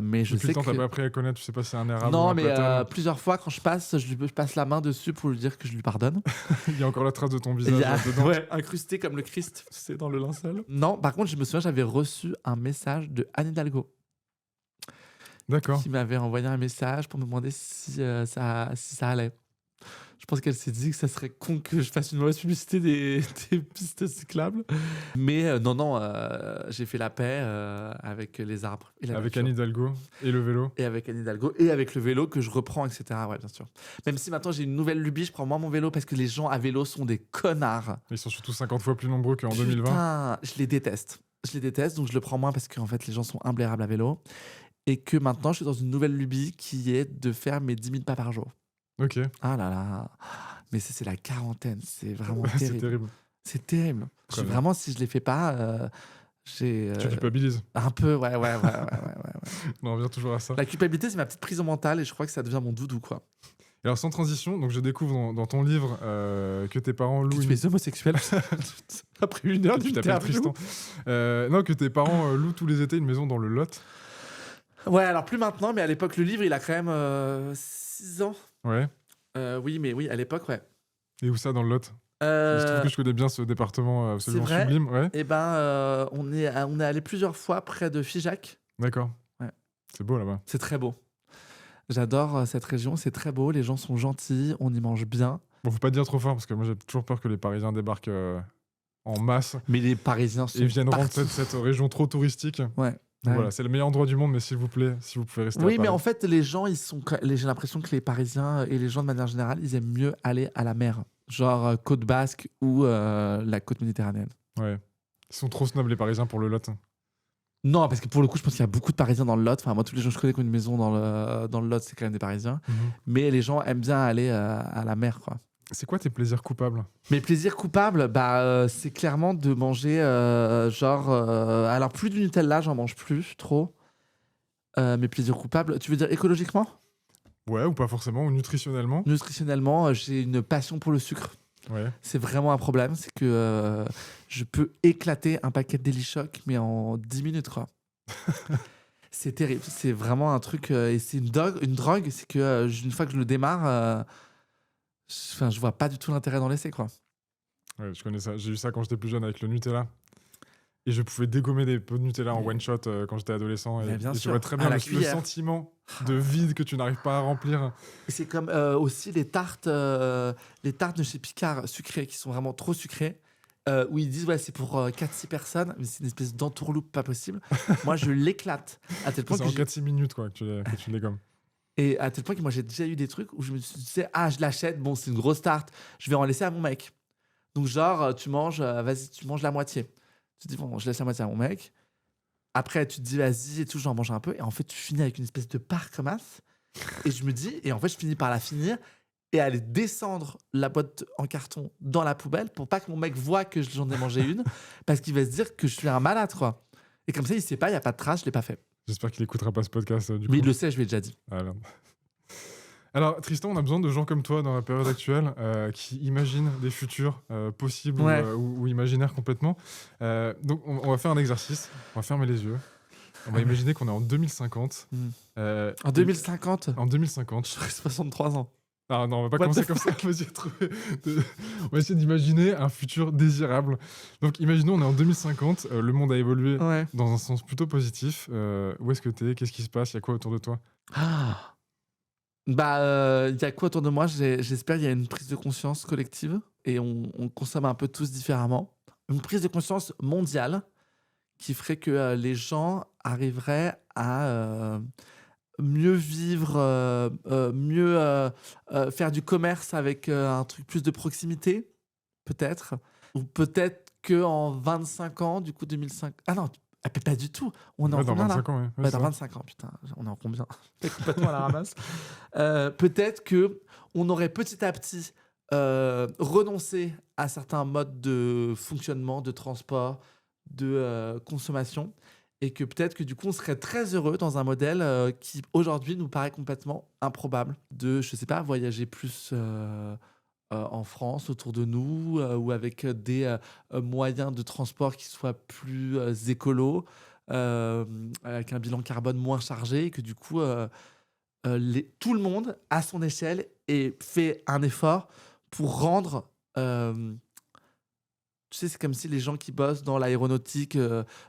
Mais je Depuis sais le temps, que... t'as pas appris à connaître, tu sais pas si c'est un érable ou Non, un mais platane. plusieurs fois, quand je passe la main dessus pour lui dire que je lui pardonne. Il y a encore la trace de ton visage dedans. Ouais, incrusté comme le Christ, c'est dans le linceul. Non, par contre, je me souviens, j'avais reçu un message de Anne Hidalgo. D'accord. Qui m'avait envoyé un message pour me demander si ça allait. Je pense qu'elle s'est dit que ça serait con que je fasse une mauvaise publicité des pistes cyclables. Mais non, j'ai fait la paix avec les arbres. Et avec Anne Hidalgo et le vélo. Et avec Anne Hidalgo et avec le vélo que je reprends, etc. Ouais, bien sûr. Même si maintenant j'ai une nouvelle lubie, je prends moins mon vélo parce que les gens à vélo sont des connards. Ils sont surtout 50 fois plus nombreux qu'en 2020. Putain, je les déteste. Donc je le prends moins parce qu'en fait les gens sont imblairables à vélo. Et que maintenant je suis dans une nouvelle lubie qui est de faire mes 10 000 pas par jour. Ok. Ah là là. Mais c'est la quarantaine, c'est vraiment terrible. C'est terrible. C'est terrible. Vraiment, si je les fais pas, j'ai. Tu culpabilises. Un peu, ouais. On revient toujours à ça. La culpabilité, c'est ma petite prison mentale et je crois que ça devient mon doudou, quoi. Et alors, sans transition, donc je découvre dans ton livre que tes parents louent. Tu es homosexuel après une heure d'interview. Tu t'appelles Tristan. Non, que tes parents louent tous les étés une maison dans le Lot. Ouais, alors plus maintenant, mais à l'époque, le livre, il a quand même 6 ans. Ouais. Oui, à l'époque, ouais. Et où ça, dans le Lot? Je trouve que je connais bien ce département absolument sublime. Ouais. Et ben, on est allé plusieurs fois près de Figeac. D'accord. Ouais. C'est beau là-bas. C'est très beau. J'adore cette région, c'est très beau, les gens sont gentils, on y mange bien. Bon, faut pas dire trop fort parce que moi j'ai toujours peur que les Parisiens débarquent en masse. Mais les Parisiens sont et viennent partout. rendre cette région trop touristique. Ouais. Donc voilà, c'est le meilleur endroit du monde, mais s'il vous plaît, si vous pouvez rester à Oui, Paris. mais en fait, les gens, j'ai l'impression que les Parisiens et les gens de manière générale, ils aiment mieux aller à la mer. Genre Côte Basque ou la côte méditerranéenne. Ouais. Ils sont trop snobs, les Parisiens, pour le Lot. Non, parce que pour le coup, je pense qu'il y a beaucoup de Parisiens dans le Lot. Enfin, moi, tous les gens que je connais qui ont une maison dans le Lot, c'est quand même des Parisiens. Mais les gens aiment bien aller à la mer, quoi. C'est quoi tes plaisirs coupables? Mes plaisirs coupables, c'est clairement de manger alors plus du Nutella, j'en mange plus trop. Mes plaisirs coupables, tu veux dire écologiquement? Ouais, ou pas forcément, ou nutritionnellement? Nutritionnellement, j'ai une passion pour le sucre. Ouais. C'est vraiment un problème, c'est que je peux éclater un paquet de Delichoc, mais en 10 minutes, quoi. C'est terrible, c'est vraiment un truc, et c'est une drogue, c'est que une fois que je le démarre, je vois pas du tout l'intérêt d'en laisser, quoi. Ouais, je connais ça. J'ai eu ça quand j'étais plus jeune avec le Nutella. Et je pouvais dégommer des pots de Nutella en one shot quand j'étais adolescent. Et je vois très bien le sentiment de vide que tu n'arrives pas à remplir. Et c'est comme aussi les tartes de chez Picard sucrées, qui sont vraiment trop sucrées, où ils disent c'est pour 4-6 personnes, mais c'est une espèce d'entourloupe pas possible. Moi, je l'éclate à tel point c'est en 4-6 minutes quoi, que tu dégommes. Et à tel point que moi, j'ai déjà eu des trucs où je me suis dit, je l'achète, bon, c'est une grosse tarte, je vais en laisser à mon mec. Donc genre, tu manges la moitié. Tu te dis, bon, je laisse la moitié à mon mec. Après, tu te dis, vas-y, et tout, j'en mange un peu. Et en fait, tu finis avec une espèce de part comme as. Et je me dis, et en fait, je finis par la finir et aller descendre la boîte en carton dans la poubelle pour pas que mon mec voit que j'en ai mangé une, parce qu'il va se dire que je suis un malade, quoi. Et comme ça, il sait pas, il n'y a pas de trace, je l'ai pas fait. J'espère qu'il écoutera pas ce podcast du coup. Mais il le sait, je lui ai déjà dit. Ah, merde. Alors, Tristan, on a besoin de gens comme toi dans la période actuelle qui imaginent des futurs possibles ou imaginaires complètement. Donc, on va faire un exercice. On va fermer les yeux. On va imaginer qu'on est en 2050. En 2050 En 2050. J'aurai 63 ans. Ah non, on va pas What commencer the comme ça. On va essayer d'imaginer un futur désirable. Donc, imaginons, on est en 2050, le monde a évolué Ouais. dans un sens plutôt positif. Où est-ce que t'es? Qu'est-ce qui se passe? Il y a quoi autour de toi? Bah, il y a quoi autour de moi? J'espère qu'il y a une prise de conscience collective et on consomme un peu tous différemment. Une prise de conscience mondiale qui ferait que les gens arriveraient à mieux vivre, mieux faire du commerce avec un truc plus de proximité, peut-être. Ou peut-être qu'en 25 ans, du coup 2005... Ah non, pas du tout. On est en Ouais, dans combien là? 25 ans, ouais. Ouais, Dans ça. 25 ans, putain, on est en combien? T'es complètement à la ramasse. Peut-être que on aurait petit à petit renoncé à certains modes de fonctionnement, de transport, de consommation, et que peut-être que du coup on serait très heureux dans un modèle qui aujourd'hui nous paraît complètement improbable, de, je sais pas, voyager plus en France, autour de nous, ou avec des moyens de transport qui soient plus écolos, avec un bilan carbone moins chargé, et que du coup tout le monde, à son échelle, et fait un effort pour rendre... tu sais, c'est comme si les gens qui bossent dans l'aéronautique,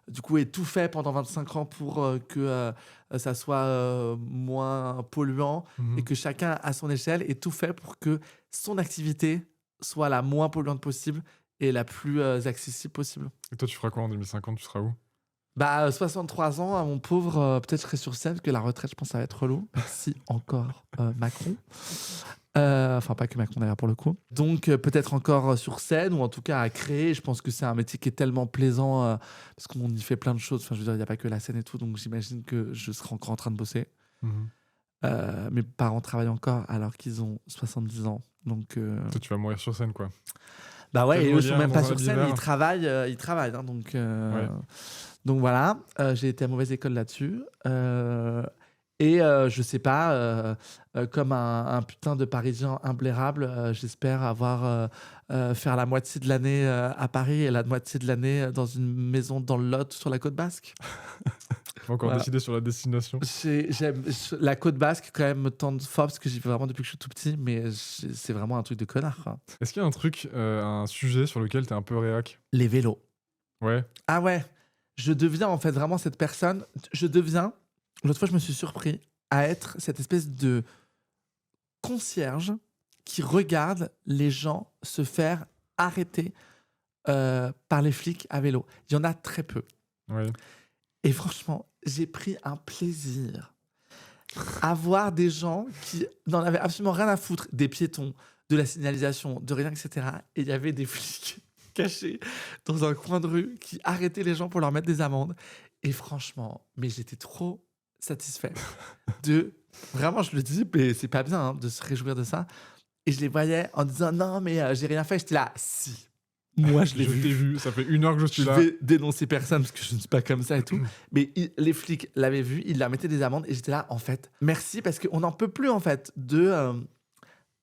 du coup, aient tout fait pendant 25 ans pour que ça soit moins polluant, et que chacun, à son échelle, ait tout fait pour que son activité soit la moins polluante possible et la plus accessible possible. Et toi, tu feras quoi en 2050? Tu seras où? Bah, 63 ans, mon pauvre, peut-être je serai sur scène, parce que la retraite, je pense, ça va être relou. Merci encore, Macron. Enfin, pas que Macron d'ailleurs pour le coup. Donc, peut-être encore sur scène, ou en tout cas à créer. Je pense que c'est un métier qui est tellement plaisant, parce qu'on y fait plein de choses. Enfin, je veux dire, il n'y a pas que la scène et tout, donc j'imagine que je serai encore en train de bosser. Mes parents travaillent encore alors qu'ils ont 70 ans. Donc, Toi, tu vas mourir sur scène, quoi. bah ouais, Quel et eux sont Molière même pas dans un sur scène, univers. ils travaillent. Hein, donc, Ouais. donc voilà, j'ai été à mauvaise école là-dessus. Et je sais pas, comme un putain de Parisien imblairable, j'espère avoir faire la moitié de l'année à Paris et la moitié de l'année dans une maison dans le Lot sur la côte basque. Faut encore Voilà. décider sur la destination. J'aime la côte basque, quand même, me tente fort parce que j'y vais vraiment depuis que je suis tout petit, mais c'est vraiment un truc de connard, quoi. Est-ce qu'il y a un truc, un sujet sur lequel t'es un peu réac? Les vélos. Ouais. Ah ouais, je deviens en fait vraiment cette personne. L'autre fois, je me suis surpris à être cette espèce de concierge qui regarde les gens se faire arrêter par les flics à vélo. Il y en a très peu. Ouais. Et franchement, j'ai pris un plaisir à voir des gens qui n'en avaient absolument rien à foutre des piétons, de la signalisation, de rien, etc. Et il y avait des flics cachés dans un coin de rue qui arrêtaient les gens pour leur mettre des amendes. Et franchement, mais j'étais trop satisfait de... Vraiment, je le dis, mais c'est pas bien de se réjouir de ça. Et je les voyais en disant, non, mais j'ai rien fait. J'étais là, si. Moi, je l'ai Je t'ai vu. vu, ça fait 1 heure que je suis Je là. vais dénoncer personne parce que je ne suis pas comme ça et tout. Mais les flics l'avaient vu, ils leur mettaient des amendes et j'étais là, en fait, merci parce qu'on n'en peut plus, en fait,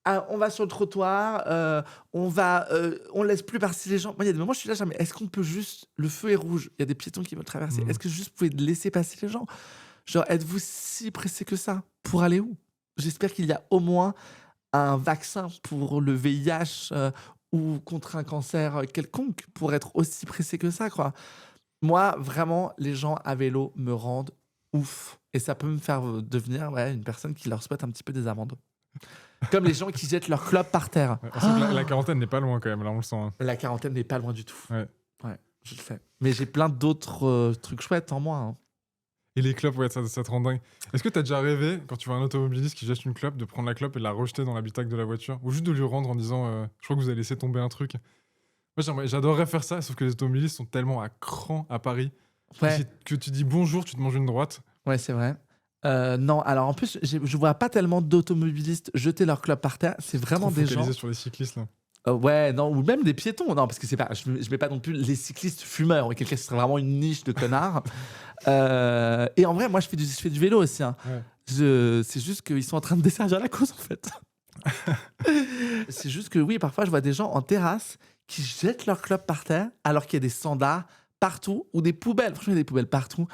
on va sur le trottoir, on laisse plus passer les gens. Moi, il y a des moments, je suis là, mais est-ce qu'on peut juste... Le feu est rouge, il y a des piétons qui veulent traverser. Est-ce que juste vous pouvez laisser passer les gens? Genre, êtes-vous si pressé que ça? Pour aller où? J'espère qu'il y a au moins un vaccin pour le VIH ou contre un cancer quelconque pour être aussi pressé que ça, quoi. Moi, vraiment, les gens à vélo me rendent ouf. Et ça peut me faire devenir une personne qui leur souhaite un petit peu des amendes. Comme les gens qui jettent leur clope par terre. Ouais, on sent que la quarantaine n'est pas loin quand même, là on le sent. Hein. La quarantaine n'est pas loin du tout. Ouais. Ouais, je le sais. Mais j'ai plein d'autres trucs chouettes en moi. Hein. Et les clopes, ouais, ça te rend dingue. Est-ce que t'as déjà rêvé, quand tu vois un automobiliste qui jette une clope, de prendre la clope et de la rejeter dans l'habitacle de la voiture? Ou juste de lui rendre en disant je crois que vous avez laissé tomber un truc. Moi, j'adorerais faire ça, sauf que les automobilistes sont tellement à cran à Paris que tu dis bonjour, tu te manges une droite. Ouais, c'est vrai. Non, alors en plus, je vois pas tellement d'automobilistes jeter leur clope par terre. C'est vraiment Trop des gens. focalisé sur les cyclistes, là. Ouais, non, ou même des piétons. Non, parce que c'est pas. Je mets pas non plus les cyclistes fumeurs. Auquel cas, ce serait vraiment une niche de connards. Et en vrai, moi, je fais du vélo aussi. Hein. Ouais. C'est juste qu'ils sont en train de desservir la cause, en fait. C'est juste que oui, parfois, je vois des gens en terrasse qui jettent leur clope par terre alors qu'il y a des standards partout ou des poubelles. Franchement, il y a des poubelles partout.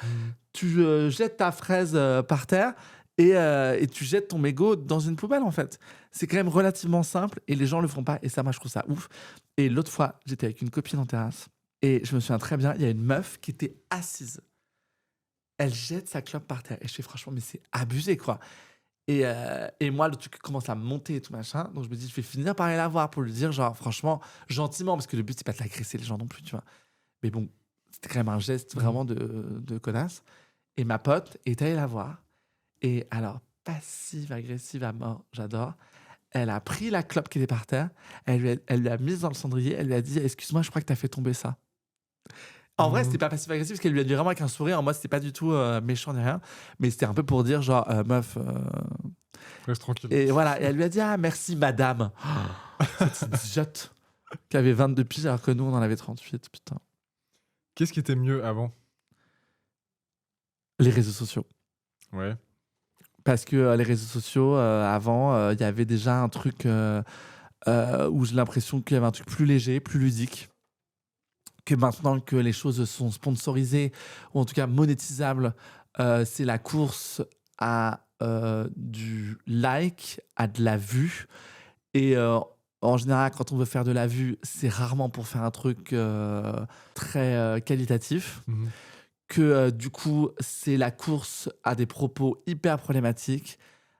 Tu jettes ta fraise par terre et tu jettes ton mégot dans une poubelle, en fait. C'est quand même relativement simple et les gens le font pas. Et ça, moi, je trouve ça ouf. Et l'autre fois, j'étais avec une copine en terrasse et je me souviens très bien, il y a une meuf qui était assise. Elle jette sa clope par terre. Et je fais franchement, mais c'est abusé, quoi. Et moi, le truc commence à monter et tout machin. Donc je me dis, je vais finir par aller la voir pour lui dire, genre, franchement, gentiment, parce que le but, c'est pas de l'agresser les gens non plus, tu vois. Mais bon, c'était quand même un geste vraiment de connasse. Et ma pote est allée la voir. Et alors, passive, agressive à mort, j'adore. Elle a pris la clope qui était par terre, elle lui a mise dans le cendrier, elle lui a dit « Excuse-moi, je crois que t'as fait tomber ça. » En vrai, c'était pas passive-agressif, parce qu'elle lui a dit vraiment avec un sourire, en mode, c'était pas du tout méchant ni rien, mais c'était un peu pour dire genre « Meuf... Reste tranquille. » Et voilà, et elle lui a dit « Ah, merci, madame. » Cette idiote qui avait 22 piges, alors que nous, on en avait 38, putain. Qu'est-ce qui était mieux avant ? Les réseaux sociaux. Ouais. Parce que les réseaux sociaux, avant, il y avait déjà un truc où j'ai l'impression qu'il y avait un truc plus léger, plus ludique. Que maintenant que les choses sont sponsorisées, ou en tout cas monétisables, c'est la course à du like, à de la vue. Et en général, quand on veut faire de la vue, c'est rarement pour faire un truc très qualitatif. Mmh. Que du coup, c'est la course à des propos hyper problématiques,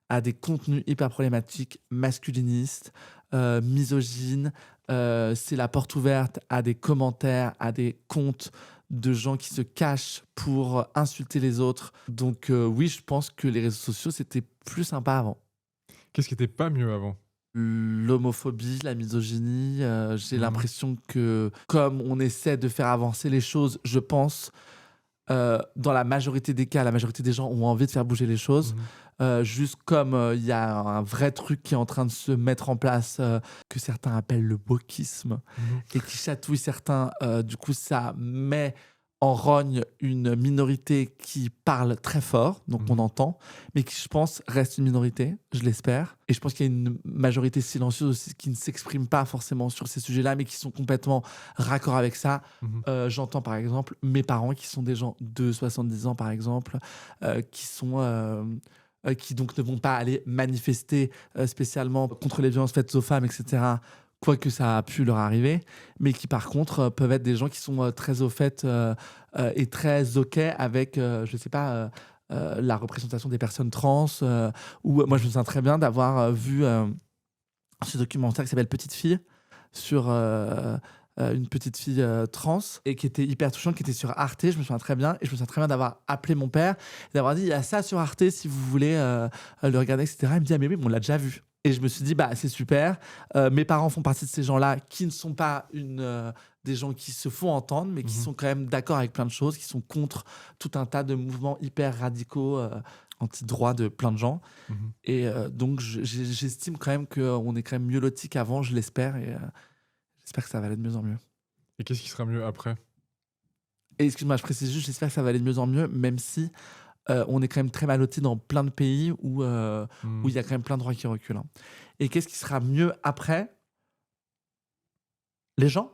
à des contenus hyper problématiques, masculinistes, misogynes. C'est la porte ouverte à des commentaires, à des comptes de gens qui se cachent pour insulter les autres. Donc oui, je pense que les réseaux sociaux, c'était plus sympa avant. Qu'est-ce qui était pas mieux avant ? L'homophobie, la misogynie. J'ai l'impression que comme on essaie de faire avancer les choses, je pense... dans la majorité des cas, la majorité des gens ont envie de faire bouger les choses. Juste comme il y a un vrai truc qui est en train de se mettre en place, que certains appellent le wokisme, et qui chatouille certains. Du coup, ça met en rogne une minorité qui parle très fort, donc on entend, mais qui, je pense, reste une minorité, je l'espère. Et je pense qu'il y a une majorité silencieuse aussi qui ne s'exprime pas forcément sur ces sujets-là, mais qui sont complètement raccord avec ça. J'entends par exemple mes parents qui sont des gens de 70 ans, par exemple, qui donc ne vont pas aller manifester spécialement contre les violences faites aux femmes, etc., quoique ça a pu leur arriver, mais qui par contre peuvent être des gens qui sont très au fait et très OK avec, je sais pas, la représentation des personnes trans. Ou moi, je me souviens très bien d'avoir vu ce documentaire qui s'appelle Petite fille, sur une petite fille trans, et qui était hyper touchante, qui était sur Arte, je me souviens très bien, et je me souviens très bien d'avoir appelé mon père, et d'avoir dit, il y a ça sur Arte si vous voulez le regarder, etc. Il me dit, ah mais oui, on l'a déjà vu. Et je me suis dit, bah c'est super, mes parents font partie de ces gens-là qui ne sont pas des gens qui se font entendre, mais qui sont quand même d'accord avec plein de choses, qui sont contre tout un tas de mouvements hyper radicaux, anti-droit de plein de gens. Et donc j'estime quand même qu'on est quand même mieux lotis qu'avant, je l'espère, et j'espère que ça va aller de mieux en mieux. Et qu'est-ce qui sera mieux après ? Et excuse-moi, je précise juste, j'espère que ça va aller de mieux en mieux, même si on est quand même très mal lotis dans plein de pays où il y a quand même plein de droits qui reculent. Hein. Et qu'est-ce qui sera mieux après ? Les gens ?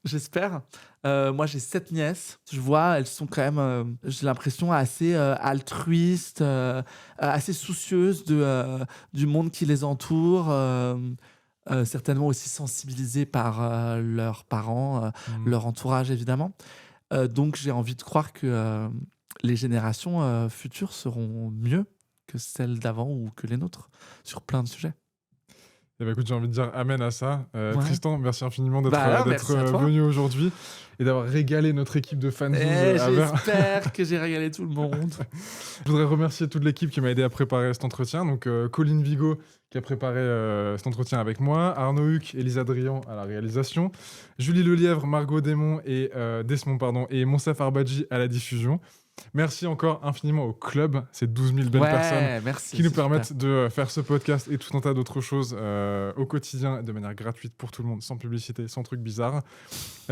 J'espère. Moi, j'ai 7 nièces. Je vois, elles sont quand même, j'ai l'impression, assez altruistes, assez soucieuses du monde qui les entoure. Certainement aussi sensibilisées par leurs parents, leur entourage, évidemment. Donc, j'ai envie de croire que les générations futures seront mieux que celles d'avant ou que les nôtres, sur plein de sujets. Eh ben écoute, j'ai envie de dire amen à ça. Ouais. Tristan, merci infiniment d'être venu aujourd'hui et d'avoir régalé notre équipe de fans. J'espère que j'ai régalé tout le monde. Je voudrais remercier toute l'équipe qui m'a aidé à préparer cet entretien. Donc, Colline Vigo qui a préparé cet entretien avec moi, Arnaud Huc, Elisa Drian à la réalisation, Julie Lelièvre, Margot Desmond et Monsef Arbadji à la diffusion. Merci encore infiniment au club, ces 12 000 belles personnes qui nous permettent de faire ce podcast et tout un tas d'autres choses au quotidien de manière gratuite pour tout le monde, sans publicité, sans trucs bizarres.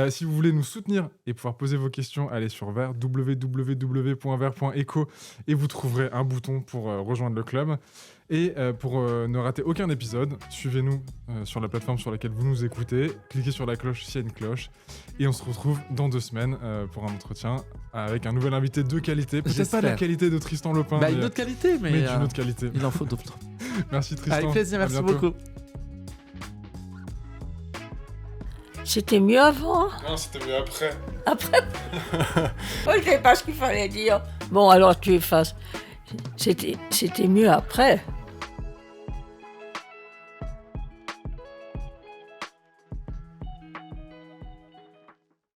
Si vous voulez nous soutenir et pouvoir poser vos questions, allez sur Vert, www.vert.eco, et vous trouverez un bouton pour rejoindre le club. Et pour ne rater aucun épisode, suivez-nous sur la plateforme sur laquelle vous nous écoutez, cliquez sur la cloche s'il y a une cloche, et on se retrouve dans 2 semaines pour un entretien avec un nouvel invité de de qualité. Peut-être pas J'espère. de la qualité de Tristan Lopin, Bah, une autre qualité, mais d'une autre qualité. il en faut d'autres. Merci Tristan. Avec plaisir, À merci bientôt. beaucoup. C'était mieux avant. Non, c'était mieux après. Après. Oh, je sais pas ce qu'il fallait dire. Bon, alors tu effaces. C'était mieux après.